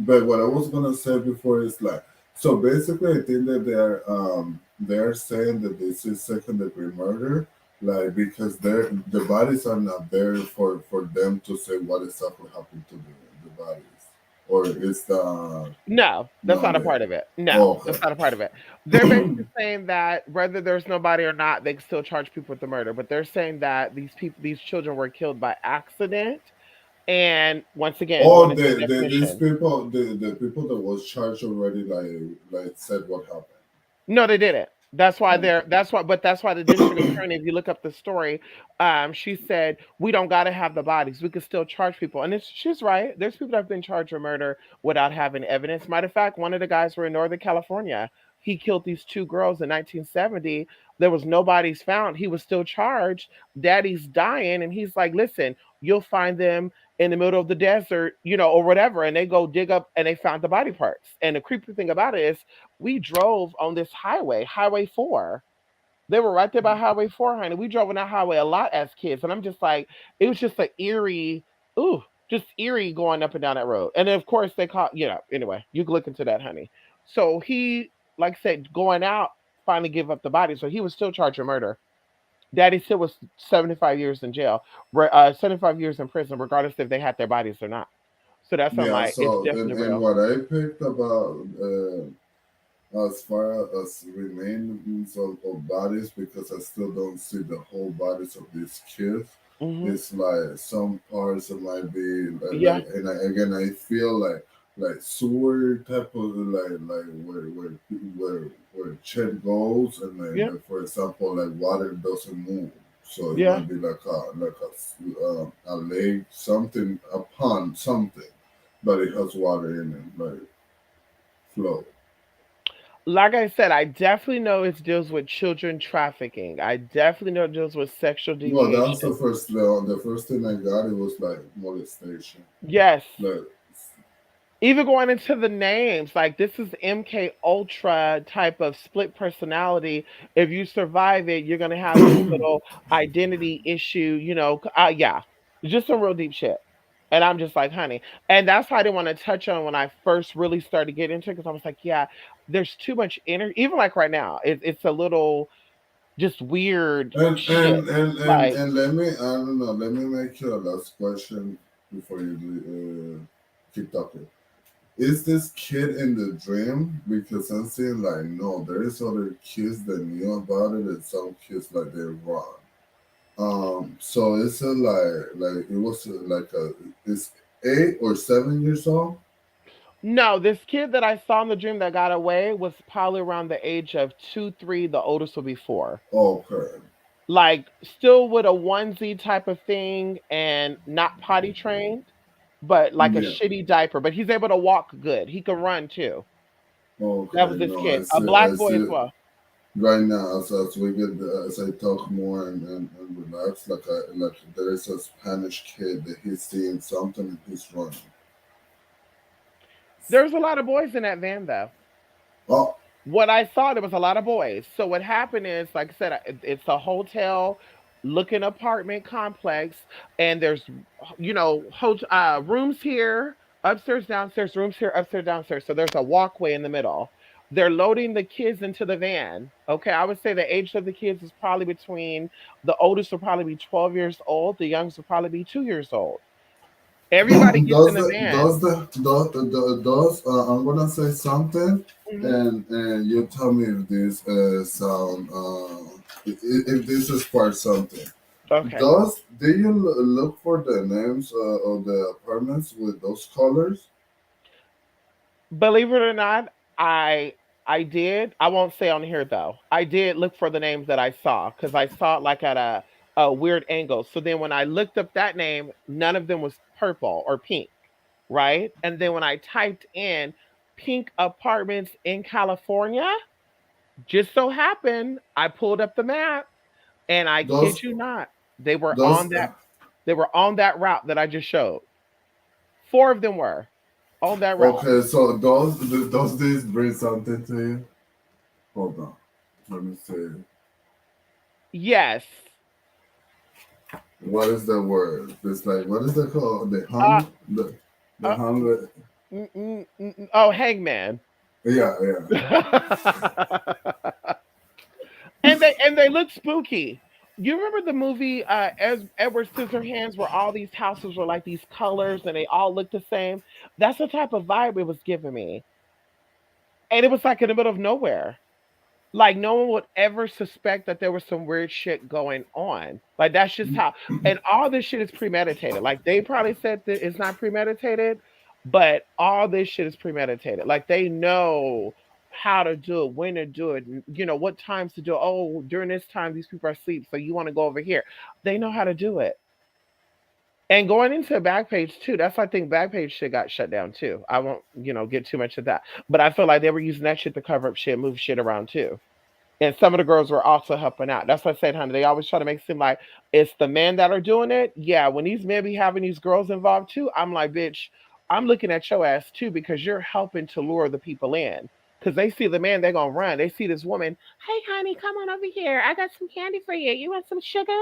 but what I was gonna say before is like, so basically I think that they're saying that this is second degree murder, like because the bodies are not there for them to say what exactly happened to the bodies, or is that No, that's not not a there? part of it. No, Oh, that's okay. not a part of it. they're basically saying that whether there's nobody or not, they can still charge people with the murder. But they're saying that these children were killed by accident. And once again, going Oh, into the these definition, people, the people that was charged already, like said what happened. no, they didn't. That's why Okay. they're. That's why. But that's why the district attorney, if you look up the story, she said we don't got to have the bodies. We could still charge people, and she's right. There's people that have been charged with murder without having evidence. Matter of fact, one of the guys were in Northern California. He killed these two girls in 1970. There was nobody's found. He was still charged. Daddy's dying, and he's like, "Listen, you'll find them in the middle of the desert, or whatever." And they go dig up, and they found the body parts. And the creepy thing about it is we drove on this highway, Highway 4. They were right there by Highway 4, honey. We drove on that highway a lot as kids. And I'm just like, it was just an eerie, ooh, just eerie going up and down that road. And then, of course, they caught, anyway, you can look into that, honey. So he, like I said, going out, finally give up the body. So he was still charged with murder. Daddy still was 75 years in jail, 75 years in prison, regardless if they had their bodies or not. So that's why I'm Yeah. like, it's So, definitely and real. what I picked about as far as remains of bodies, because I still don't see the whole bodies of these kids. Hmm. It's like some parts it might be Yeah, and again I feel like sewer type of like where Chet goes, and yeah, like for example like water doesn't move, so it yeah. might be like a lake, something, a pond, something, but it has water in it, like flow. Like I said, I definitely know it deals with children trafficking. I definitely know it deals with sexual Well, that's deviation. the first thing I got. It was like molestation. Yes. Like, Even going into the names, like this is MK Ultra type of split personality. If you survive it, you're gonna have this little identity issue, yeah. Just some real deep shit. And I'm just like, honey. And that's why I didn't want to touch on when I first really started getting into it, because I was like, yeah, there's too much energy. Even like right now, it's a little just weird and shit. and and and Like, and let me, I don't know. Let me make you a last question before you keep talking. Is this kid in the dream? Because I'm seeing like no, there is other kids that knew about it, and some kids like they run. So it's a like it was like a it's 8 or 7 years old. no, this kid that I saw in the dream that got away was probably around the age of 2, 3. The oldest will be 4. Okay. Like, still with a onesie type of thing and not potty trained, but like a Yeah. shitty diaper. But he's able to walk good. He can run too. That Okay. was this No, kid, I a see. I black boy as see. well. Right now, as we get as I talk more and relax, like there is a Spanish kid that he's seeing something and he's running. There was a lot of boys in that van though. Oh, What I saw, there was a lot of boys. So what happened is, like I said, it's a hotel looking apartment complex, and there's rooms here, upstairs, downstairs, rooms here, upstairs, downstairs. So there's a walkway in the middle. They're loading the kids into the van. Okay, I would say the age of the kids is probably between the oldest will probably be 12 years old, the youngest will probably be 2 years old. Everybody gets in does the the van. does the does I'm gonna say something, Hmm. and you tell me if this sound if this is for something. Okay. Does do you look for the names of the apartments with those colors? Believe it or not, I did. I won't say on here though. I did look for the names that I saw because I saw it like at a weird angle. So then when I looked up that name, none of them was purple or pink, right? And then when I typed in pink apartments in California, just so happened I pulled up the map, and I kid Those you not, they were on those that route that I just showed. 4 of them were on that route. Okay, so does this bring something to you? Hold on, let me see. Yes. What is the word? It's like what is it called? Uh, The uh, hunger. Oh, Hangman. Yeah, yeah. And they look spooky. You remember the movie Edward Scissorhands, where all these houses were like these colors and they all looked the same? That's the type of vibe it was giving me, and it was like in the middle of nowhere. Like no one would ever suspect that there was some weird shit going on. Like that's just how, and all this shit is premeditated. Like they probably said that it's not premeditated, but all this shit is premeditated. Like they know how to do it, when to do it, what times to do it. Oh, during this time these people are asleep, so you want to go over here. They know how to do it. And going into Backpage too, that's why I think Backpage shit got shut down too. I won't, get too much of that. But I feel like they were using that shit to cover up shit, move shit around too. And some of the girls were also helping out. That's what I said, honey. They always try to make it seem like it's the men that are doing it. Yeah, when these men be having these girls involved too, I'm like, bitch, I'm looking at your ass too because you're helping to lure the people in. Because they see the man, they're gonna run. They see this woman, hey honey, come on over here. I got some candy for you. You want some sugar?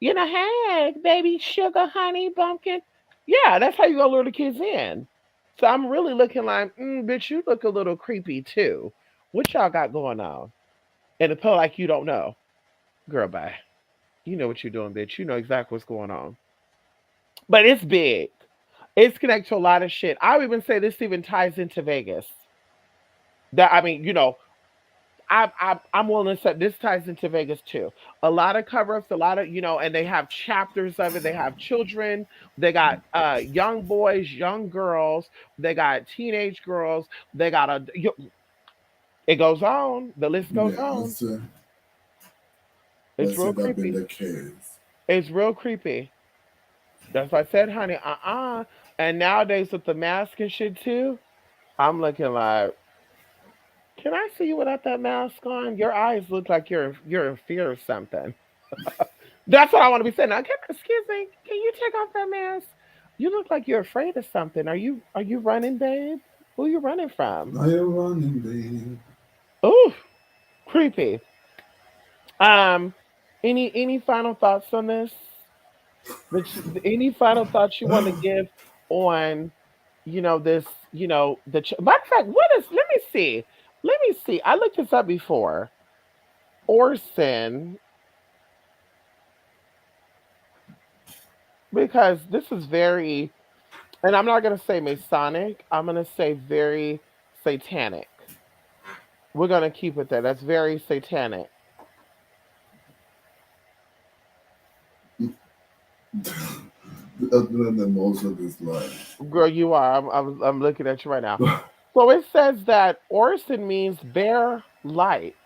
You know, hey, baby, sugar, honey, bumpkin. Yeah, that's how you gonna lure the kids in. So I'm really looking like, bitch, you look a little creepy too. What y'all got going on? And it felt like you don't know. Girl, bye. You know what you're doing, bitch. You know exactly what's going on. But it's big. It's connected to a lot of shit. I would even say this even ties into Vegas. That I mean, I'm willing to say this ties into Vegas too. A lot of cover-ups, a lot of and they have chapters of it. They have children. They got young boys, young girls. They got teenage girls. They got it goes on. The list goes Yeah, on. It's let's say real that been creepy. the case. It's real creepy. That's why I said, honey, And nowadays with the mask and shit too, I'm looking like, can I see you without that mask on? Your eyes look like you're in fear of something. That's what I want to be saying. Now, excuse me, can you take off that mask? You look like you're afraid of something. Are you running, babe? Who you running from? I am running, babe. Ooh, creepy. Um, any final thoughts on this? Any final thoughts you want to give on, this, matter of fact, what is, let me see. Let me see. I looked this up before. Orson, because this is very, and I'm not going to say Masonic, I'm going to say very satanic. We're going to keep it there. That's very satanic. Doing the most of his life. Girl, you are. I'm looking at you right now. So it says that Orson means bear like.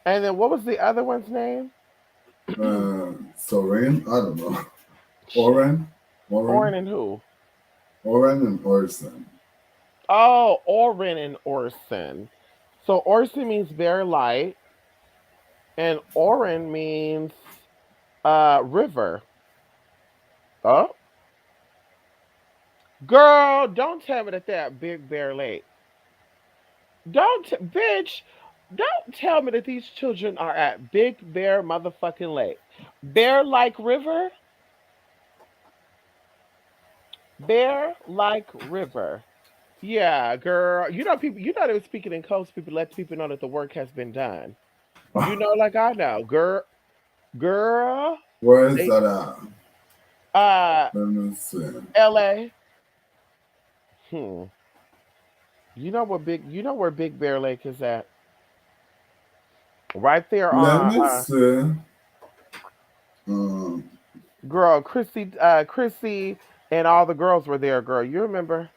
And then what was the other one's name? Soren, I don't know. Oren, Orin Oren, and who? Oren, and Orson. Oh, Orin and Orson. So Orson means bear light, and Orin means river. Oh, girl, don't tell me that that Big Bear Lake. Bitch, don't tell me that these children are at Big Bear motherfucking Lake. Bear like river? Bear like river. Yeah, girl. People, they were speaking in codes. People let people know that the work has been done. Like I know. Girl. Where is They, that at? uh, Let me see. LA. Hmm. You know where Big Bear Lake is at? Right there Let on, me see. Um, girl, Chrissy and all the girls were there, girl. You remember?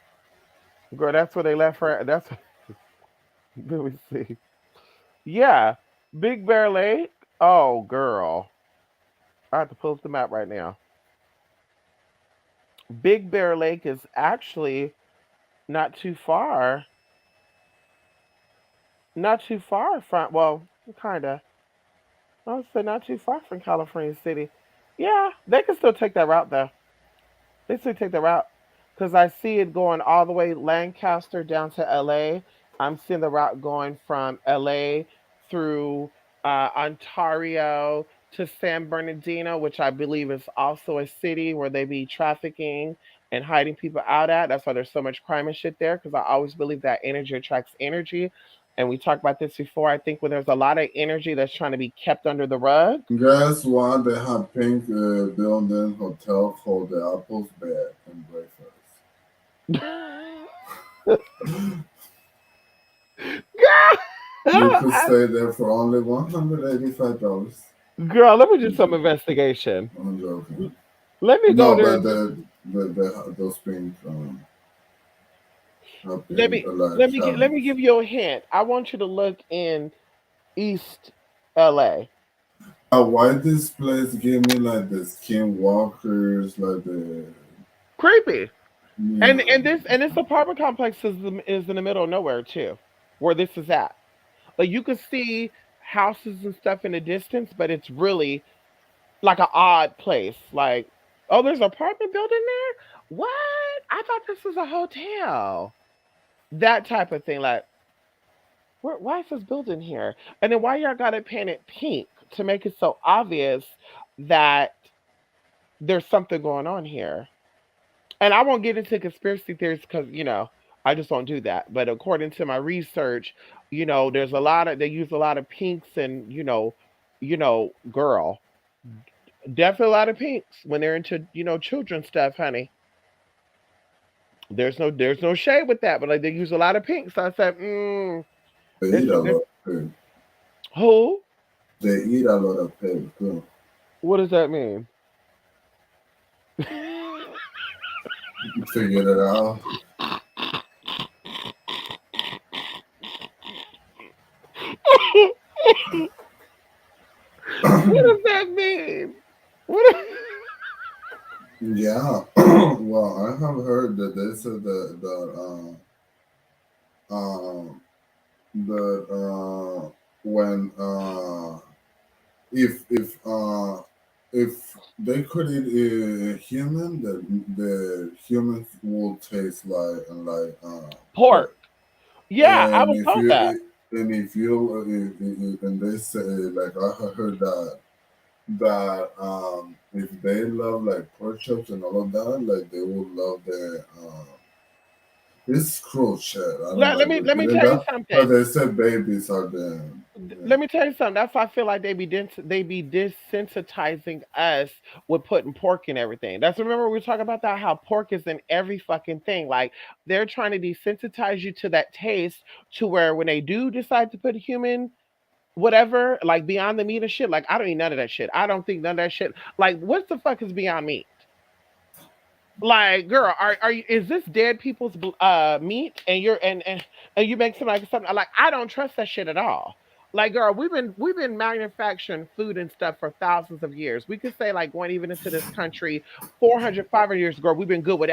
Girl, that's where they left her. Let me see. Yeah. Big Bear Lake. Oh, girl. I have to pull up the map right now. Big Bear Lake is actually not too far. Not too far from, well, kinda. I would say not too far from California City. Yeah, they can still take that route though. They still take that route because I see it going all the way Lancaster down to LA. I'm seeing the route going from LA through Ontario to San Bernardino, which I believe is also a city where they be trafficking and hiding people out at. That's why there's so much crime and shit there because I always believe that energy attracts energy. And we talked about this before. I think when there's a lot of energy that's trying to be kept under the rug. guess what? They have pink building hotel called the Apple's Bed and Breakfast. Girl! You could I- stay there for only $185. girl, let me do some investigation. I'm joking. Let me go No, there. but those pink have Let pink me let me cabins. give you a hint. I want you to look in East LA. Why this place give me like the skinwalkers, like the Creepy. yeah. And this apartment complex is in the middle of nowhere too, where this is at. Like you can see houses and stuff in the distance, but it's really like an odd place. Like, oh, there's an apartment building there? What? I thought this was a hotel. That type of thing. Like, why is this building here? And then why y'all got it painted pink to make it so obvious that there's something going on here? And I won't get into conspiracy theories because I just won't do that. But according to my research, there's a lot of they use a lot of pinks and girl, definitely a lot of pinks when they're into children stuff, honey. There's no shade with that, but like they use a lot of pinks. So I said, They this eat a this lot of pig. who? They eat a lot of pig too. What does that mean? Figured it out. What does that mean? What? Yeah. Well, I have heard that they said that when if they could eat a human, the humans will taste like pork. Pork. Yeah, I And was if told you that. eat, and if you and they say like I have heard that if they love like pork chops and all of that, like they will love the it's cruel shit. I don't Let like me let me repeating tell you that, but something. they said babies are the yeah. Let me tell you something. That's why I feel like they be desensitizing us with putting pork in everything. That's remember we were talking about that how pork is in every fucking thing. Like they're trying to desensitize you to that taste to where when they do decide to put human whatever like beyond the meat and shit, like I don't eat none of that shit. I don't think none of that shit. Like what the fuck is beyond meat? Like, girl, are you? Is this dead people's meat? And and you make something like I don't trust that shit at all. Like, girl, we've been manufacturing food and stuff for thousands of years. We could say like going even into this country 400, 500 years ago, we've been good with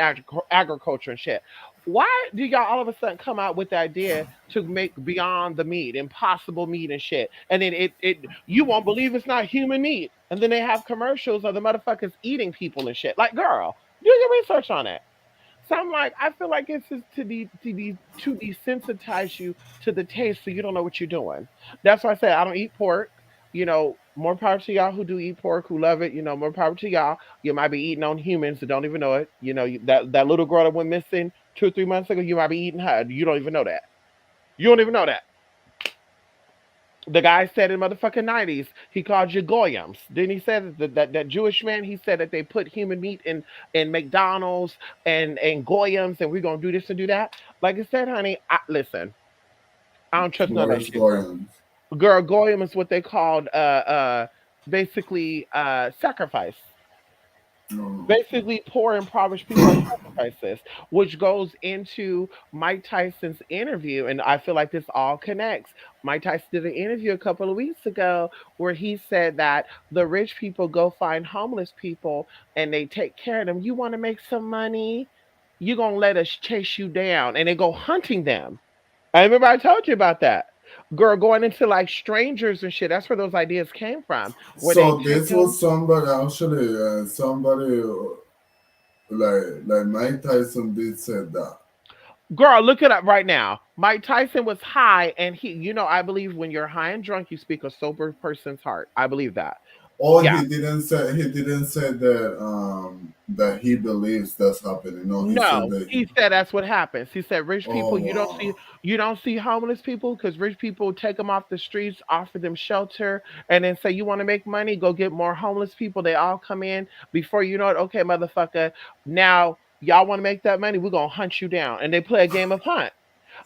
agriculture and shit. Why do y'all all of a sudden come out with the idea to make beyond the meat, impossible meat and shit? And then it you won't believe it's not human meat. And then they have commercials of the motherfuckers eating people and shit. Like, girl, do your research on it. So I'm like, I feel like it's just to desensitize you to the taste, so you don't know what you're doing. That's why I said I don't eat pork. More power to y'all who do eat pork, who love it. More power to y'all. You might be eating on humans that don't even know it. That little girl that went missing 2 or 3 months ago, you might be eating her. You don't even know that. You don't even know that. The guy said in motherfucking 90s, he called you goyams. Didn't he say that Jewish man, he said that they put human meat in McDonald's and goyams and we're gonna do this and do that? Like I said, honey, listen, I don't trust none of that Where's shit, girl. Goyans? Girl, goyim is what they called basically sacrifice. No. Basically poor impoverished people are sacrifices, which goes into Mike Tyson's interview. And I feel like this all connects. Mike Tyson did an interview a couple of weeks ago where he said that the rich people go find homeless people and they take care of them. You want to make some money? You're going to let us chase you down. And they go hunting them. I remember I told you about that. Girl, going into like strangers and shit. That's where those ideas came from, where they So take this them. was somebody actually, somebody like Mike Tyson did said that. Girl, look it up right now. Mike Tyson was high, and I believe when you're high and drunk, you speak a sober person's heart. I believe that. Or Yeah. he didn't say that he believes that's happening. No, he said No, that he, he said that's what happens. He said rich oh people, wow. you don't see homeless people because rich people take them off the streets, offer them shelter, and then say you want to make money, go get more homeless people. They all come in before you know it. Okay, motherfucker, now y'all want to make that money, we're gonna hunt you down, and they play a game of hunt.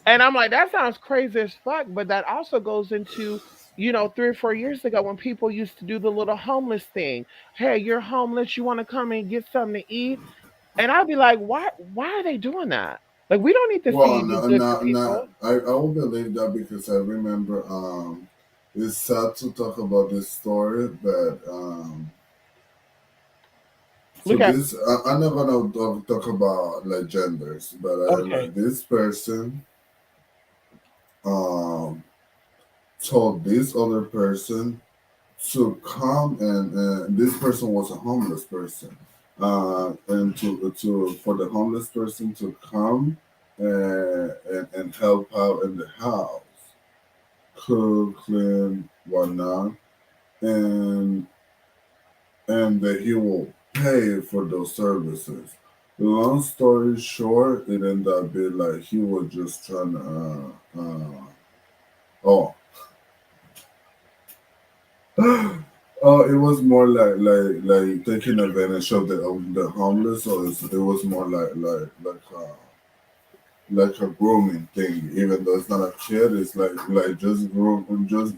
And I'm like, that sounds crazy as fuck, but that also goes into, 3 or 4 years ago when people used to do the little homeless thing. Hey, you're homeless, you want to come and get something to eat? And I'd be like, why are they doing that? Like, we don't need to see Well, you do no, good to no, no. people. I will believe that because I remember. It's sad to talk about this story, but so Look at this I'm not gonna talk about like genders, but okay. like this person um told this other person to come, and this person was a homeless person, and to for the homeless person to come and help out in the house, cook, clean, whatnot, and that he will pay for those services. Long story short, it ended up being like he was just trying to oh it was more like taking advantage of the homeless, or it was more like a grooming thing. Even though it's not a kid, it's like just groom, just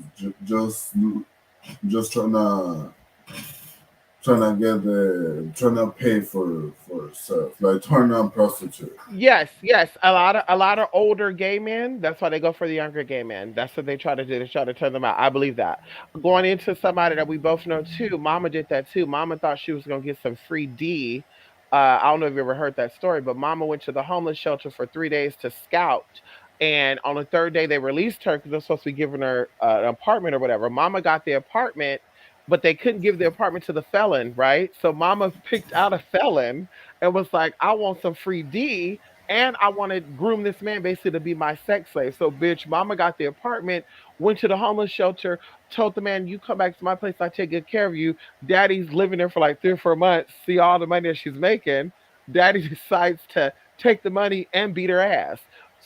trying to pay for stuff, like turn on prostitute. Yes, yes. A lot of older gay men, that's why they go for the younger gay men. That's what they try to do. They try to turn them out. I believe that. Going into somebody that we both know too, Mama did that too. Mama thought she was gonna get some free D. I don't know if you ever heard that story, but Mama went to the homeless shelter for 3 days to scout. And on the third day, they released her because they're supposed to be giving her an apartment or whatever. Mama got the apartment, but they couldn't give the apartment to the felon, right? So Mama picked out a felon and was like, I want some free D and I want to groom this man basically to be my sex slave. So, bitch, mama got the apartment, went to the homeless shelter, told the man, you come back to my place, I take good care of you. Daddy's living there for like 3 or 4 months, see all the money that she's making. Daddy decides to take the money and beat her ass.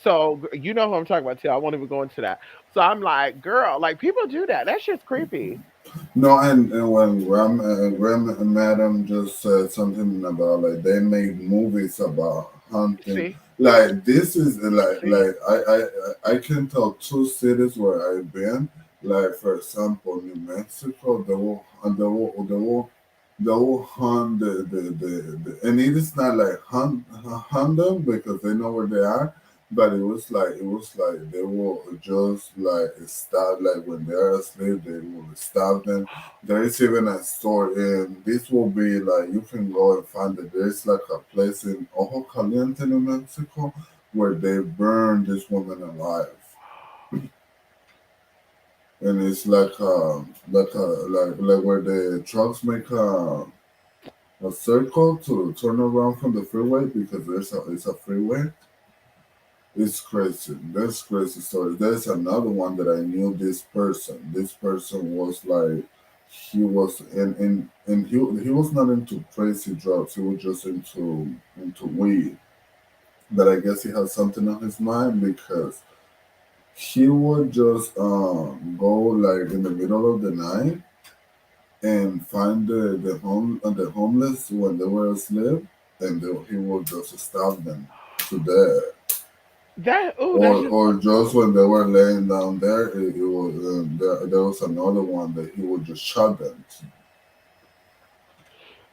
So, you know who I'm talking about, too. I won't even go into that. So I'm like, girl, like people do that. That shit's creepy. No, and when Graham and Madam just said something about like they make movies about hunting. See, Like this is see, I can tell two cities where I've been. Like for example, New Mexico, they will hunt and it is not like hunt them because they know where they are. But it was like they will just like stop, like when they're asleep, they will stop them. There is even a store, and this will be like you can go and find it. There's like a place in Ojo Caliente, New Mexico, where they burn this woman alive, and it's like where the trucks make a circle to turn around from the freeway because it's a freeway. It's crazy. There's crazy stories. There's another one that I knew this person. This person was like he was and he was not into crazy drugs. He was just into weed. But I guess he had something on his mind because he would just go like in the middle of the night and find the homeless when they were asleep, and he would just stab them to death. that, oh, that's just, Or just when they were laying down there, it was there was another one that he would just shot them,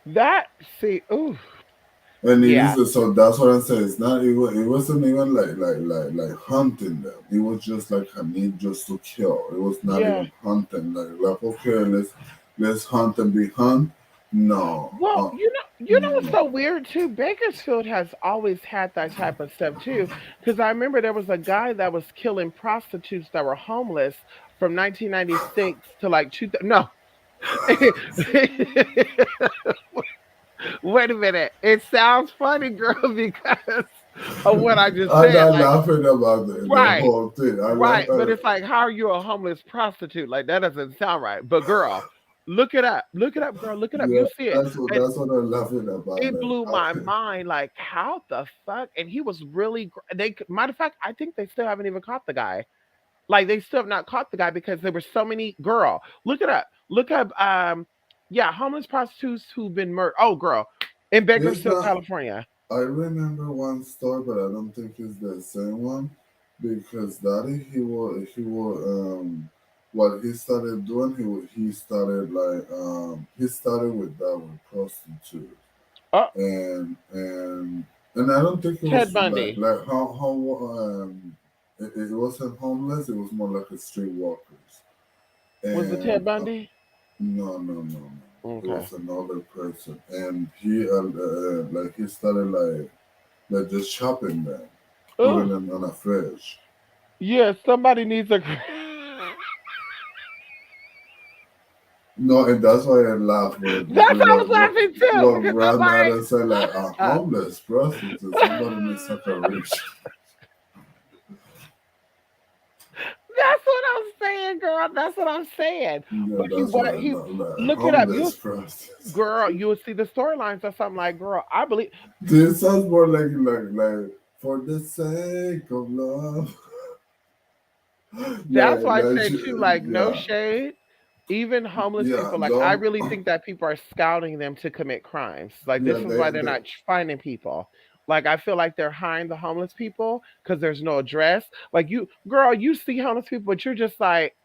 that, see, ooh, and it yeah, is so that's what I'm saying. It's not even it wasn't even like hunting them. It was just like a need just to kill. It was not yeah. even hunting. Like okay, let's hunt and be hunt. No, Well, what's no. so weird too? Bakersfield has always had that type of stuff too. Because I remember there was a guy that was killing prostitutes that were homeless from 1996 to like two. No, wait a minute. It sounds funny, girl, because of what I just I'm said. not Like, laughing about the right, whole thing. I laugh right. But at it's like, how are you a homeless prostitute? Like that doesn't sound right. But girl, look it up. Look it up, girl. Look it up. yeah. You'll see it. And That's what I'm laughing about. it Like blew my okay. mind, like, how the fuck? And he was really matter of fact, I think they still haven't even caught the guy. Like, they still have not caught the guy because there were so many girl, look it up. Look up, yeah, homeless prostitutes who've been murdered. Oh, girl, in It's Bakersfield, not. California. I remember one story, but I don't think it's the same one. because daddy he will what he started doing he started he started with that with prostitutes Oh, and I don't think it Ted was Bundy. how it wasn't homeless, it was more like a street walkers. Was it And Ted Bundy? no, it Okay. was another person, and he started like just chopping them, putting Oh, them on a fridge. yeah, somebody needs a. No, and that's why I laugh That's why I was laughing too, when because I'm grandmother said like a like, homeless prostitute, somebody needs like a rich. that's what I'm saying, girl. That's what I'm saying. Yeah, But he that's why what I he laugh, like look it up. homeless prostitute. Girl, you will see the storylines or something like, girl, I believe This sounds more like for the sake of love. that's why I say too, Like like no yeah, shade. Even homeless yeah, people, like I don't really think that people are scouting them to commit crimes. Like yeah this is why they're not finding people. Like I feel like they're hiring the homeless people because there's no address. Like you, girl, you see homeless people, but you're just like,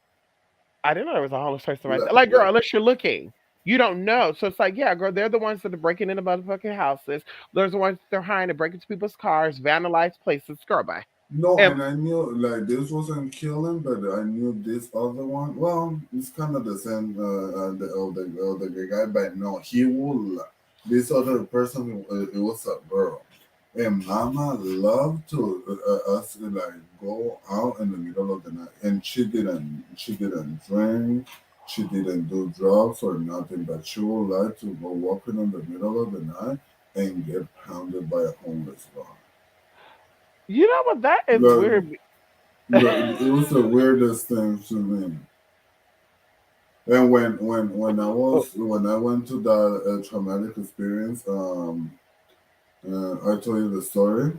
I didn't know there was a homeless person right there. like, Like, girl, like unless you're looking, you don't know. So it's like, yeah, girl, they're the ones that are breaking into motherfucking houses. There's the ones that they're hiring to break into people's cars, vandalize places. Girl, bye. no, And and I knew like this wasn't killing, but I knew this other one. Well, it's kind of the same. The guy, but no, he will. This other person, it was a girl, and Mama loved to us like go out in the middle of the night, and she didn't drink, she didn't do drugs or nothing, but she would like to go walking in the middle of the night and get pounded by a homeless guy. you know what? That is Like, weird. it was the weirdest thing to me. And when I went to that traumatic experience, I told you the story.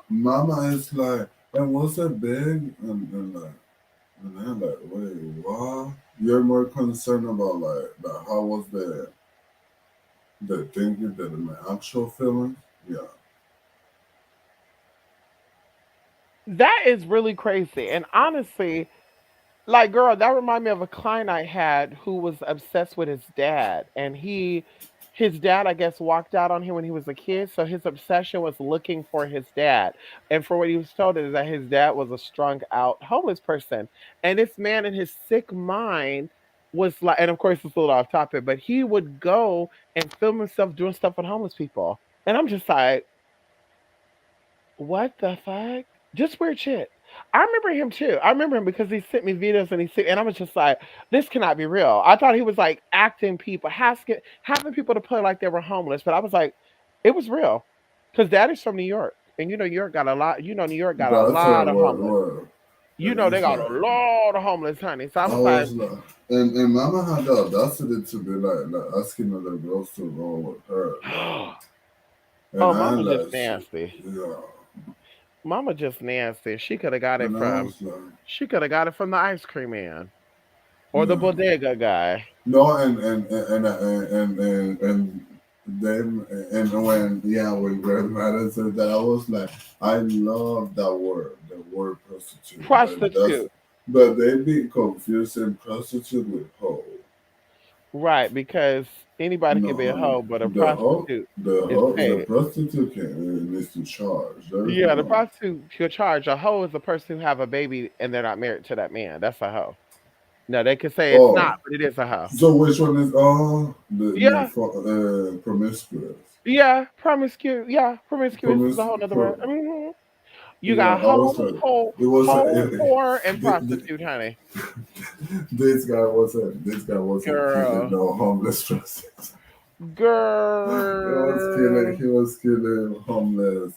Mama is like, and was it big? And I'm like, wait, what? You're more concerned about how was the thinking than my actual feelings? Yeah. That is really crazy. And honestly, like, girl, that remind me of a client I had who was obsessed with his dad, and his dad, I guess, walked out on him when he was a kid. So his obsession was looking for his dad, and for what he was told is that his dad was a strung out homeless person, and this man in his sick mind was like, and of course it's a little off topic, but he would go and film himself doing stuff with homeless people, and I'm just like, what the fuck? Just weird shit. I remember him too. I remember him because he sent me videos and I was just like, this cannot be real. I thought he was like acting people, having people to play like they were homeless, but I was like, it was real. Because Daddy's from New York. And New York got a lot, New York got a That's lot of homeless. where and They it's got a like lot of homeless, honey. So I I was like, was like, and Mama had the audacity to be like asking other girls to go with her, and oh, I mama just like, nasty. yeah, Mama just nasty. She could have got it and I from was like, she could have got it from the ice cream man or the yeah, bodega guy. no, and then and when grandmother said that, I was like, I love that word, the word prostitute, Prostitute. but they be confusing prostitute with hoe. Right, because anybody No, can be a honey. hoe, but a prostitute is The paid. prostitute needs to charge. There's Yeah, the no. prostitute should charge. A hoe is a person who have a baby and they're not married to that man. That's a hoe. No, they could say it's not, Oh, but it is a hoe. so which one is Yeah, promiscuous? yeah, promiscuous. Yeah, promiscuous is a Promis whole other pro, word. You yeah, got I was like, it was hoe, whore, and prostitute, honey. this guy wasn't killing Girl, no homeless prostitutes. girl. He was killing homeless.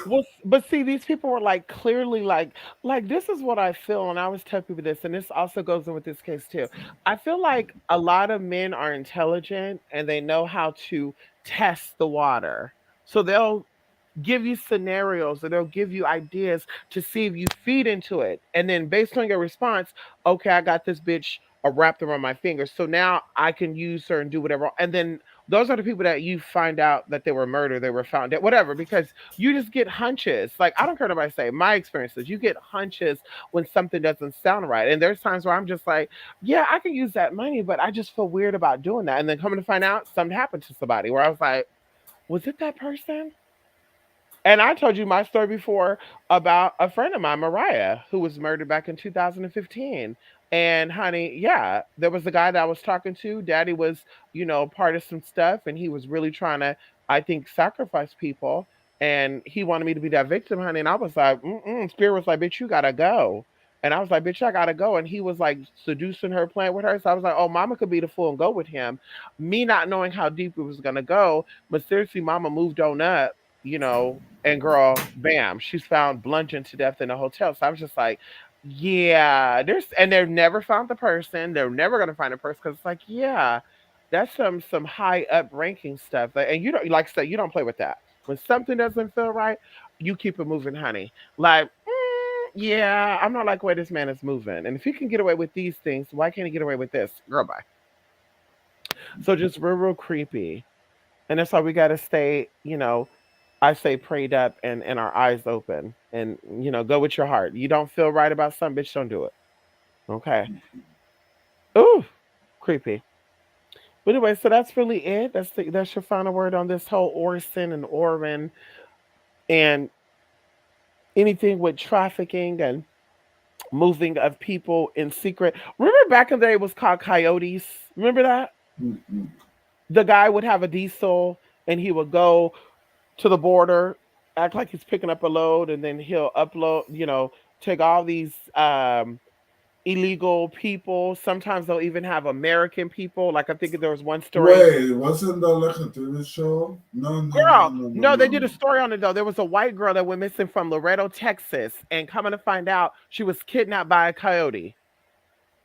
Well, but see, these people were like clearly like this is what I feel, and I always tell people this, and this also goes in with this case too. I feel like a lot of men are intelligent and they know how to test the water. So they'll give you scenarios or they'll give you ideas to see if you feed into it. And then based on your response, okay, I got this bitch wrapped around my finger. So now I can use her and do whatever. And then those are the people that you find out that they were murdered, they were found dead, whatever, because you just get hunches. Like, I don't care what anybody say, my experiences, you get hunches when something doesn't sound right. And there's times where I'm just like, yeah, I can use that money, but I just feel weird about doing that. And then coming to find out something happened to somebody where I was like, was it that person? And I told you my story before about a friend of mine, Mariah, who was murdered back in 2015. And honey, yeah, there was a guy that I was talking to. Daddy was, part of some stuff, and he was really trying to, I think, sacrifice people. And he wanted me to be that victim, honey. And I was like, mm-mm. Spirit was like, bitch, you gotta go. And I was like, bitch, I gotta go. And he was like seducing her, playing with her. So I was like, oh, mama could be the fool and go with him. Me not knowing how deep it was gonna go, but seriously, mama moved on up, and girl, bam, she's found bludgeoned to death in a hotel. So I was just like, yeah, and they've never found the person. They're never gonna find a person because it's like, yeah, that's some high up ranking stuff. And you don't, like I said, you don't play with that. When something doesn't feel right, you keep it moving, honey. Like, yeah, I'm not like the way this man is moving. And if he can get away with these things, why can't he get away with this? Girl, bye. So just real creepy. And that's why we gotta stay, I say prayed up and our eyes open and go with your heart. You don't feel right about something, bitch, don't do it. Okay. Ooh, creepy. But anyway, so that's really it. That's your final word on this whole Orson and Orrin and anything with trafficking and moving of people in secret. Remember back in the day it was called coyotes? Remember that? Mm-mm. The guy would have a diesel and he would go to the border, act like he's picking up a load, and then he'll upload, take all these illegal people. Sometimes they'll even have American people. Like I think there was one story. Wait, wasn't that like a TV show? No, no, no, Girl, no, no, no, they did no. a story on it though. There was a white girl that went missing from Laredo, Texas, and coming to find out, she was kidnapped by a coyote.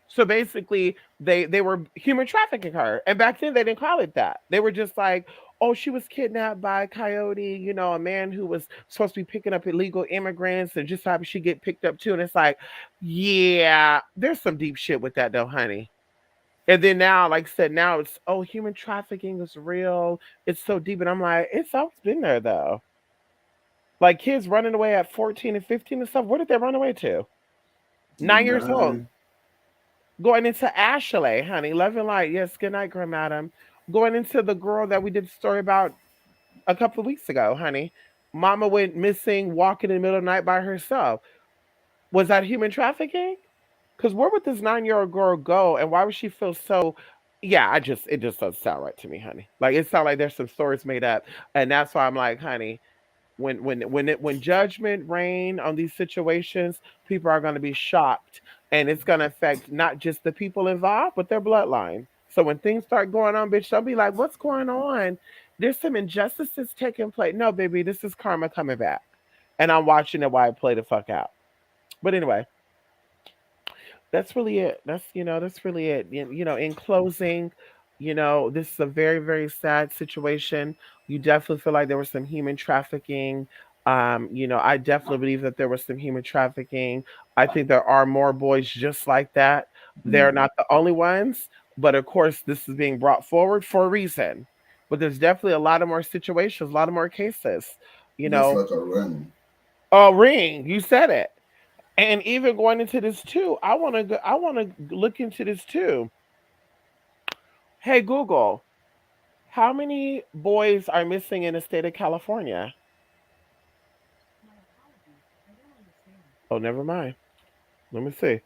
So basically, they were human trafficking her, and back then they didn't call it that. They were just like, "Oh, she was kidnapped by a coyote," a man who was supposed to be picking up illegal immigrants, and just so happened she get picked up too. And it's like, yeah, there's some deep shit with that though, honey. And then now, like I said, now it's human trafficking is real. It's so deep, and I'm like, it's always been there though. Like kids running away at 14 and 15 and stuff. Where did they run away to? 9 years old. Nah. Going into Ashley, honey. Love and light. Yes, good night, Grandmadam. Going into the girl that we did the story about a couple of weeks ago, honey. Mama went missing, walking in the middle of the night by herself. Was that human trafficking? Because where would this 9 year old girl go and why would she feel so? Yeah, it just doesn't sound right to me, honey. Like it sounds like there's some stories made up. And that's why I'm like, honey, when judgment reign on these situations, people are going to be shocked, and it's going to affect not just the people involved, but their bloodline. So when things start going on, bitch, don't be like, "What's going on?" There's some injustices taking place. No, baby, this is karma coming back, and I'm watching it while I play the fuck out. But anyway, that's really it. That's really it. In closing, this is a very, very sad situation. You definitely feel like there was some human trafficking. I definitely believe that there was some human trafficking. I think there are more boys just like that. They're Mm. not the only ones, but of course, this is being brought forward for a reason. But there's definitely a lot of more situations, a lot of more cases. You Just know, like a ring. oh, ring, you said it. And even going into this too, I want to look into this too. Hey Google, how many boys are missing in the state of California? Oh, never mind. Let me see.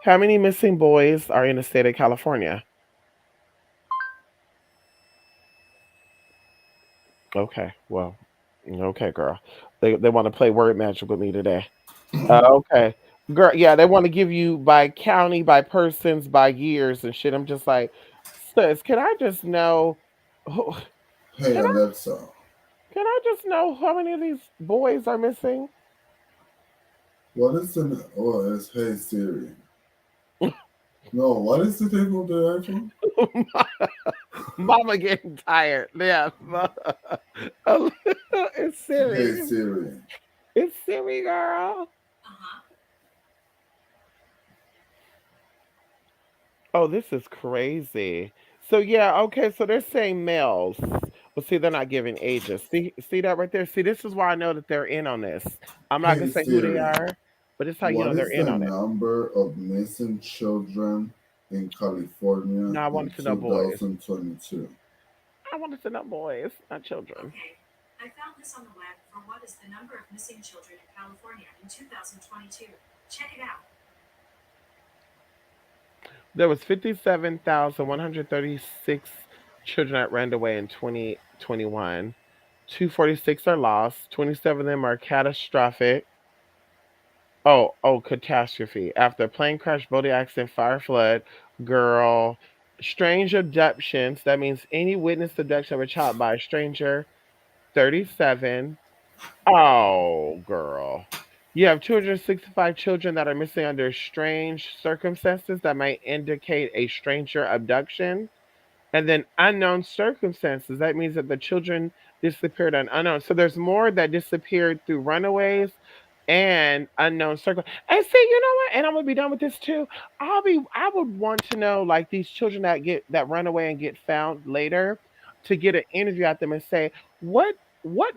How many missing boys are in the state of California? Okay, well, okay, girl. They want to play word magic with me today. Okay, girl. Yeah, they want to give you by county, by persons, by years and shit. I'm just like, sis, can I just know? who- Hey Can Alexa, Can I just know how many of these boys are missing? what is the oh it's Hey Siri. No, what is the name of the iPhone? Mama getting tired. Yeah. It's Hey silly. Siri. It's silly, girl. Oh, this is crazy. So yeah, okay. So they're saying males. Well, see, they're not giving ages. See that right there. See, this is why I know that they're in on this. I'm not gonna Hey say who they Siri, are, but it's how you what know they're is in the on it. number of missing children in California No, I in wanted to know boys. 2022? I wanted to know boys, not children. Okay, I found this on the web for what is the number of missing children in California in 2022. Check it out. There was 57,136 children that ran away in 2021. 246 are lost. 27 of them are catastrophic. Catastrophe. After a plane crash, boating accident, fire, flood, girl. Strange abductions. That means any witness abduction of a child by a stranger. 37. Oh, girl. You have 265 children that are missing under strange circumstances that might indicate a stranger abduction. And then unknown circumstances. That means that the children disappeared on unknown. So there's more that disappeared through runaways and unknown circle. And see, you know what? And I'm gonna be done with this too. I would want to know like these children that run away and get found later to get an interview at them and say, what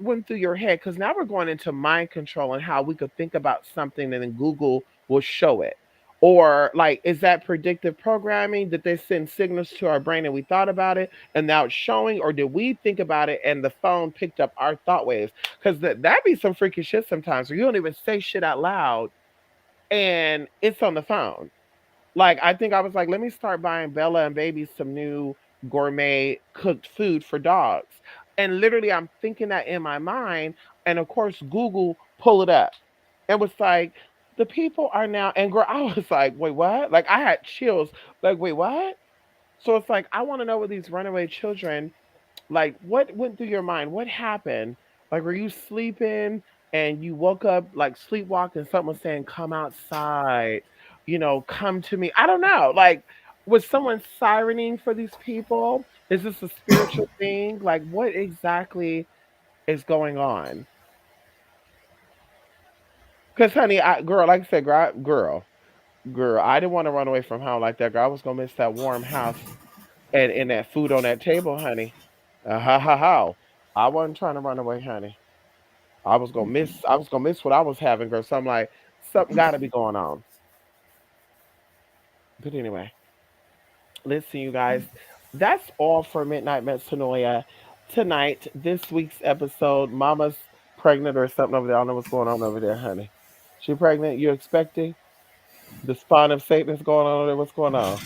went through your head? Because now we're going into mind control and how we could think about something and then Google will show it. Or like, is that predictive programming? Did they send signals to our brain and we thought about it and now it's showing? Or did we think about it and the phone picked up our thought waves? Because that'd be some freaky shit sometimes where you don't even say shit out loud and it's on the phone. Like I think I was like, let me start buying Bella and baby some new gourmet cooked food for dogs. And literally I'm thinking that in my mind. And of course, Google pull it up. It was like, the people are now and girl, I was like, wait, what? Like I had chills. Like, wait, what? So it's like I want to know what these runaway children like, what went through your mind? What happened? Like, were you sleeping and you woke up like sleepwalking? Someone saying, "Come outside," come to me. I don't know. Like, was someone sirening for these people? Is this a spiritual thing? Like, what exactly is going on? Because, honey, girl, like I said, girl, I didn't want to run away from home like that. Girl, I was gonna miss that warm house and that food on that table, honey. Ha ha ha. I wasn't trying to run away, honey. I was gonna miss what I was having, girl. So I'm like, something gotta be going on. But anyway, listen, you guys, that's all for Midnight Metanoia tonight. This week's episode, Mama's pregnant or something over there. I don't know what's going on over there, honey. She pregnant? You expecting? The spawn of Satan is going on over there. What's going on?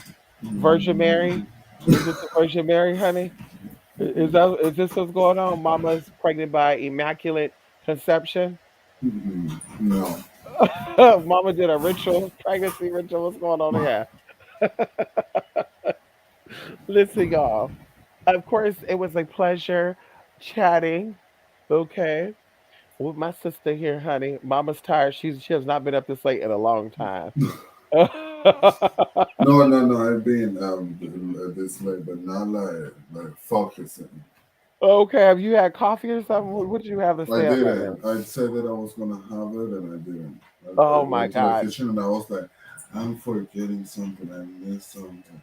Virgin Mary? Is this the Virgin Mary, honey? Is this what's going on? Mama's pregnant by immaculate conception. No. Mama did a ritual, pregnancy ritual. What's going on here? Listen, y'all. Of course, it was a pleasure chatting. Okay, with my sister here, honey. Mama's tired. She has not been up this late in a long time. No, no, no. I've been this late, but not like focusing. Okay, have you had coffee or something? What did you have to I stay up that late? didn't. I said that I was gonna have it, and I didn't. I Oh my went to the God. kitchen, and I was like, "I'm forgetting something. I missed something."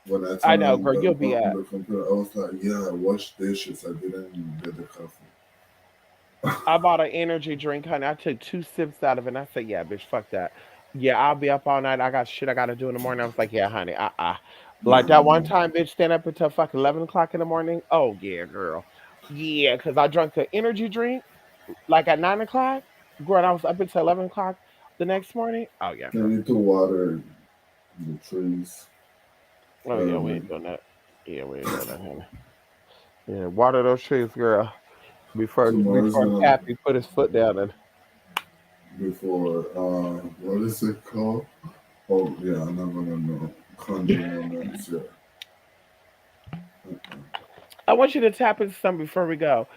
When I I turned know, on girl. You'll be on up. the computer, I was like, "Yeah, I washed dishes. I didn't get the coffee." I bought an energy drink, honey. I took two sips out of it and I said, yeah, bitch, fuck that. Yeah, I'll be up all night. I got shit I got to do in the morning. I was like, yeah, honey, Like that one Mm, time, bitch, stand up until fucking 11 o'clock in the morning. Oh, yeah, girl. Yeah, because I drank an energy drink like at 9 o'clock. Girl, and I was up until 11 o'clock the next morning. Oh, yeah, I girl. need to water the trees Oh, yeah, we early ain't doing that. Yeah, we ain't doing that, honey. Yeah, water those trees, girl. tomorrow's Before gonna Cappy put his foot down and before what is it called? Oh yeah, I'm not gonna know conjure moments. Yeah. I want you to tap into something before we go.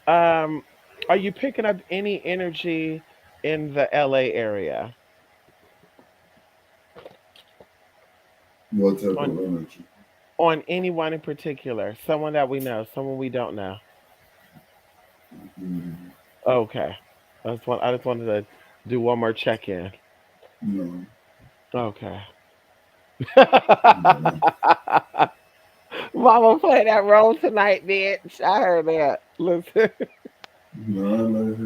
Um, are you picking up any energy in the LA area What type on of energy? anyone in particular? Someone that we know, someone we don't know. Mm, Okay. I just wanted to do one more check in. no, Okay. no. Mama played that role tonight, bitch. I heard that. Listen, No, like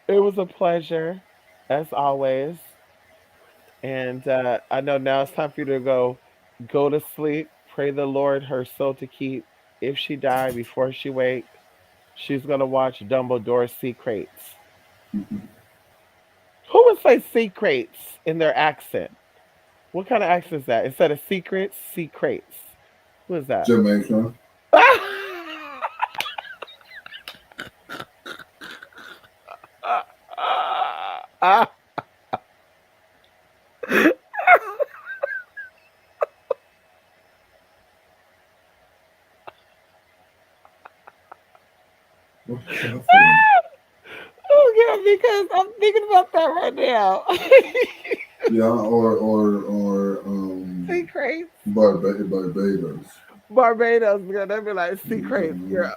yeah. it was a pleasure, as always. And I know now it's time for you to go to sleep. Pray the Lord her soul to keep. If she die before she wake, she's gonna watch Dumbledore's Secrets. Who would say secrets in their accent? What kind of accent is that? Instead of secrets, secrets. Who is that? Jamaica. What's happening? Oh yeah, because I'm thinking about that right now. Yeah, or Secrets. Barbados. Barbados, girl. They'd be like secrets, Mhm. girl.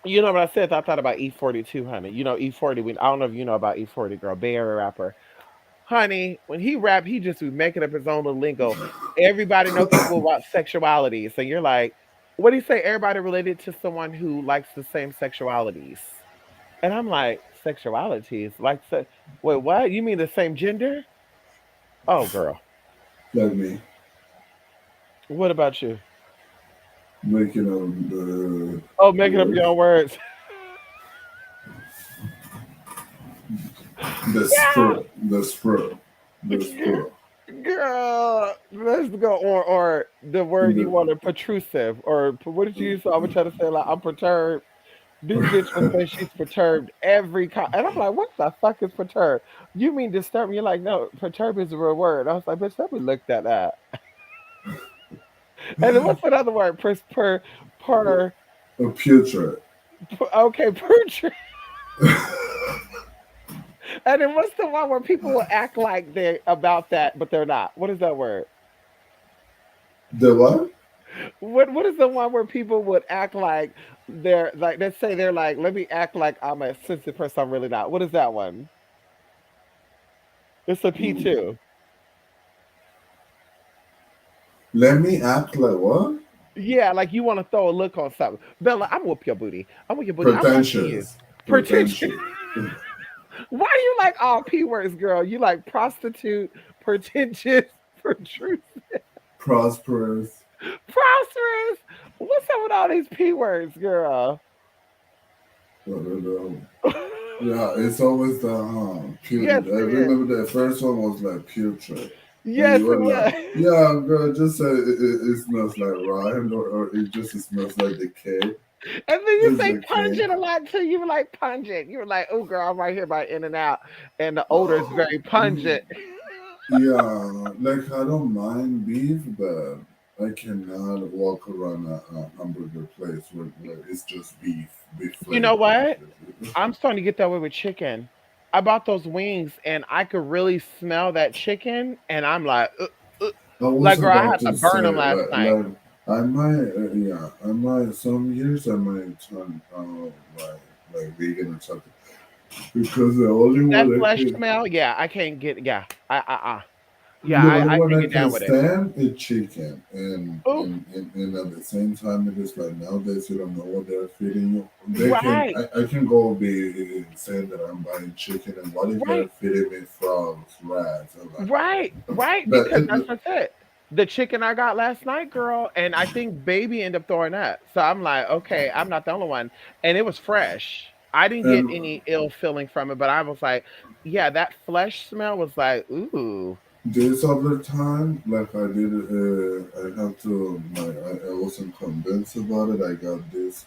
You know what I said? I thought about E42, honey. You know E40. I don't know if you know about E40, girl. Bay Area rapper, honey. When he rap, he just be making up his own little lingo. Everybody know people about sexualities, and you're like, what do you say? Everybody related to someone who likes the same sexualities, and I'm like, sexualities, like, wait, what? You mean the same gender? Oh, girl. Like me, What about you? making up the Oh, making up word, your own words. the sprout, the sprout. Girl, let's go. Or the word you The, wanted, protrusive, or what did you use? I was trying to say like I'm perturbed. This bitch will say she's perturbed and I'm like, what the fuck is perturbed? You mean disturb? You're like, no, perturb is a real word. I was like, bitch, let me look that up. And then what's another word? Per, a putrid. okay, pertrude. And then what's the one where people will act like they're about that, but they're not? What is that word? The what? What is the one where people would act like they're like, let's say they're like, let me act like I'm a sensitive person, I'm really not. What is that one? It's a P Mm. two. Let me act like what? Yeah, like you want to throw a look on something. Bella, I'm whoop your booty. I'm with your booty. I'm watching you. Pretentious. Pretentious. Pretentious. Why do you like all P words, girl? You like prostitute, pretentious, protrusive, Prosperous. prosperous. What's up with all these P words, girl? I don't know. Yeah, it's always the Yes, putrid. I it is. remember the first one was like putrid. And Yes, you it were like, was. yeah, girl, just say it smells like rhyme or it just smells like decay. And then you It's say decay. pungent a lot too. You were like pungent. You were like, oh girl, I'm right here by In and Out. And the odor is very Mm, pungent. yeah, like I don't mind beef, but I cannot walk around a hamburger place where it's just beef You know flavor. what? I'm starting to get that way with chicken. I bought those wings and I could really smell that chicken. And I'm I was like, girl, I about had to to burn say, them last night. I might, yeah, I might, some years I might turn, like vegan or something. Because the only That one I flesh can, smell, yeah, I can't get, yeah. Yeah, the only I one can't I get down can with it. stand is chicken. Oh, And at the same time, it is like nowadays you don't know what they're feeding you. right, I can go be saying that I'm buying chicken, and what if they're right. feeding me frogs, rats? I'm like, Right, right, but because that's what I said. The chicken I got last night, girl, and I think baby ended up throwing up. So I'm like, okay, I'm not the only one. And it was fresh. I didn't get and any ill feeling from it, but I was like, yeah, that flesh smell was like, ooh. this other time, like I did, I had to, I wasn't convinced about it. I got this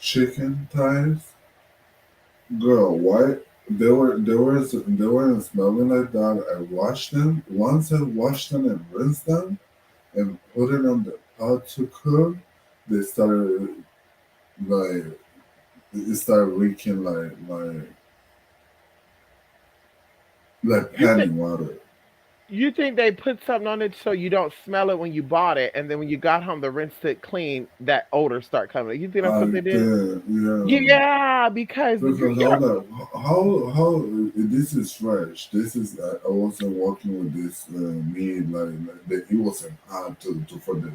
chicken thighs. Girl, why? They weren't smelling like that. I washed them. Once I washed them and rinsed them and put it on the pot to cook, they started like it started leaking like You penny think water. You think they put something on it so you don't smell it when you bought it, and then when you got home to rinse it clean, that odor start coming. You think that's what I they did? did, yeah. Yeah, because Because you know. hold up, how this is fresh. This is I wasn't working with this meat like that. It wasn't hard to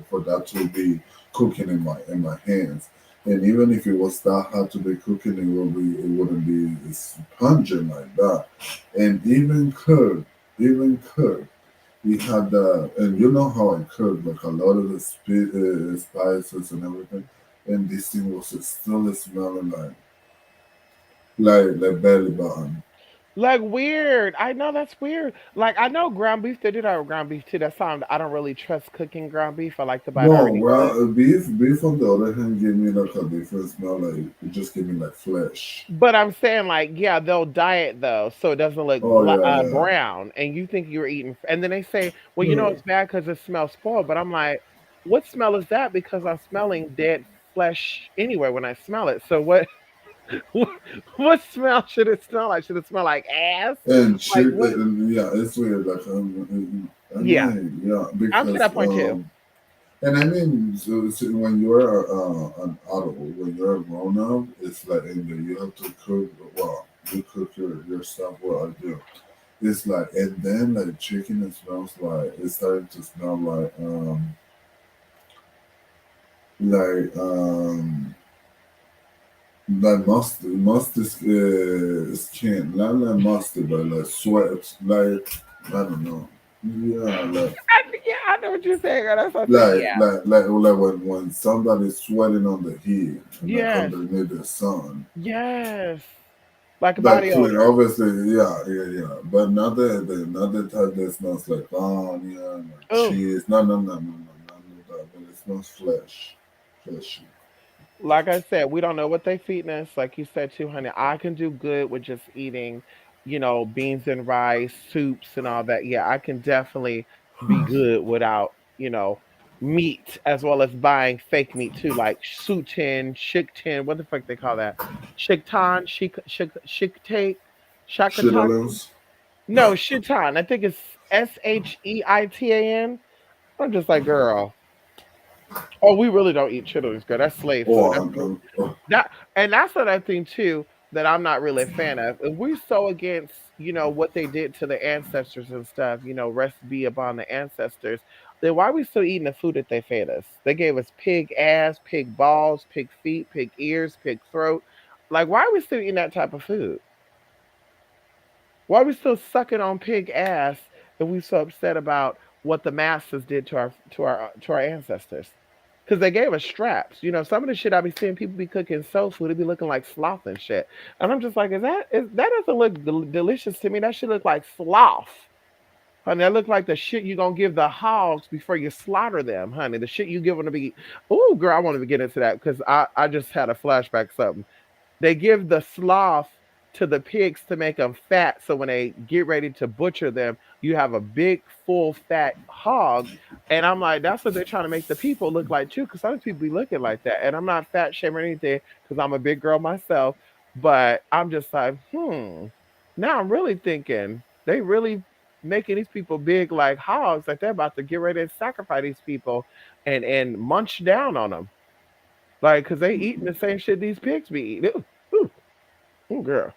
for that to be cooking in my hands. And even if it was that hard to be cooking, it wouldn't be pungent like that. And even cooked, we had and you know how I cook like a lot of the spices and everything. And this thing was still smelling like belly button. Like weird. I know that's weird. Like I know ground beef. They did our ground beef too. That's why I don't really trust cooking ground beef. I like to buy it No, already good. well, beef on the other hand gave me like a different smell. Like it just gave me like flesh. But I'm saying like yeah, they'll dye it though, so it doesn't look Oh yeah, brown, and you think you're eating. And then they say, well, you know yeah. it's bad because it smells spoiled. But I'm like, what smell is that? Because I'm smelling dead flesh anyway when I smell it. So what? What, what smell should it smell like? Should it smell like ass? And Like chick, what? yeah, it's weird. Like I Yeah, mean, yeah, I'm to because that point too. and I mean, so when you're an adult, when you're a grown up, it's like and you have to cook. Well, you cook your stuff. Well, I do. It's like, and then like chicken, it smells like it's starting to smell like like mustard skin, not like mustard, but like sweat, like I don't know, yeah, Yeah, I know what you're saying. Girl. That's what I'm saying. Yeah. like when somebody's sweating on the heat, like Yes. underneath the sun. Yes. Like a Like body clean, odor. obviously, yeah. But not the type that smells like onion or Oh, cheese. No, not that. But it smells fleshy. like I said, we don't know what they feeding us. Like you said too, honey. I can do good with just eating, beans and rice, soups and all that. Yeah, I can definitely be good without, meat as well as buying fake meat too, like sutin, shiktin, what the fuck they call that? Shiktan, shiktate, shakataki. Shitterlings. No, shitan. I think it's Sheitan. I'm just like, girl. Oh, we really don't eat chitlins, girl. That's slave food. Oh, That's that, and that's another thing too that I'm not really a fan of. If we're so against, what they did to the ancestors and stuff, rest be upon the ancestors, then why are we still eating the food that they fed us? They gave us pig ass, pig balls, pig feet, pig ears, pig throat. Like, why are we still eating that type of food? Why are we still sucking on pig ass if we so upset about what the masters did to our ancestors? Because they gave us straps. Some of the shit I be seeing people be cooking soul food, it be looking like sloth and shit. And I'm just like, that doesn't look delicious to me. That should look like sloth. Honey, that look like the shit you gonna give the hogs before you slaughter them, honey. The shit you give them to be. Oh, girl, I want to get into that because I just had a flashback. Something they give the sloth to the pigs to make them fat. So when they get ready to butcher them, you have a big, full, fat hog. And I'm like, that's what they're trying to make the people look like too, because some people be looking like that. And I'm not fat shaming or anything, because I'm a big girl myself. But I'm just like, Now I'm really thinking they really making these people big like hogs, like they're about to get ready to sacrifice these people and munch down on them. Like, cause they eating the same shit these pigs be eating. Ooh, ooh, girl.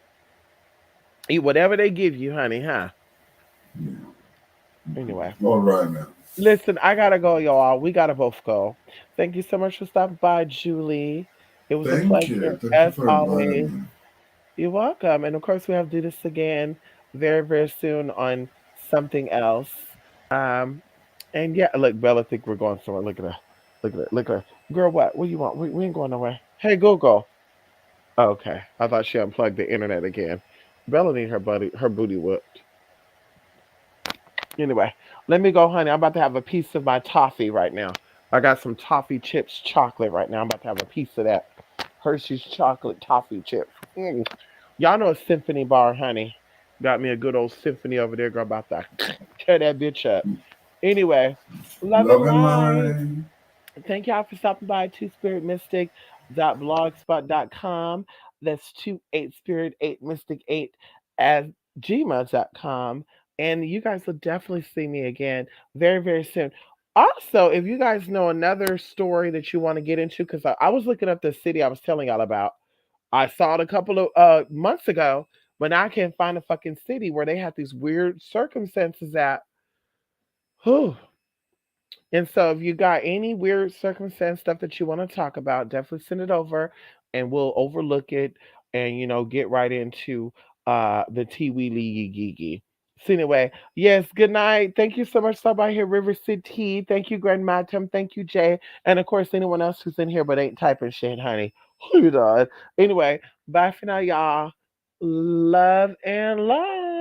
Eat whatever they give you, honey, huh? Anyway. All right now. Listen, I gotta go, y'all. We gotta both go. Thank you so much for stopping by, Julie. It was a Thank you. pleasure, Thank you as for always. inviting me. You're welcome. And of course, we have to do this again very, very soon on something else. Um, and yeah, look, Bella, think we're going somewhere. Look at her. Look at her. Look at her. Girl, what? What do you want? We ain't going nowhere. Hey, Google. Okay. I thought she unplugged the internet again. Bella need her booty whooped. Anyway, let me go, honey. I'm about to have a piece of my toffee right now. I got some toffee chips chocolate right now. I'm about to have a piece of that Hershey's chocolate toffee chip. Y'all know a symphony bar, honey. Got me a good old symphony over there, girl. About to tear that bitch up. Anyway, love and Love and light. line. Thank y'all for stopping by two spirit mystic blogspot.com. That's 28spirit8mystic8 at gmail.com. And you guys will definitely see me again very, very soon. Also, if you guys know another story that you want to get into, because I was looking up the city I was telling y'all about. I saw it a couple of months ago, but now I can't find a fucking city where they have these weird circumstances at. Whew. And so if you got any weird circumstance stuff that you want to talk about, definitely send it over and we'll overlook it and get right into the tea wee lee gee. So anyway, yes, good night. Thank you so much. Stop by here, River City. Thank you, Grand Matam. Thank you, Jay. And of course, anyone else who's in here but ain't typing shit, honey. Hold on. Anyway, bye for now, y'all. Love and light.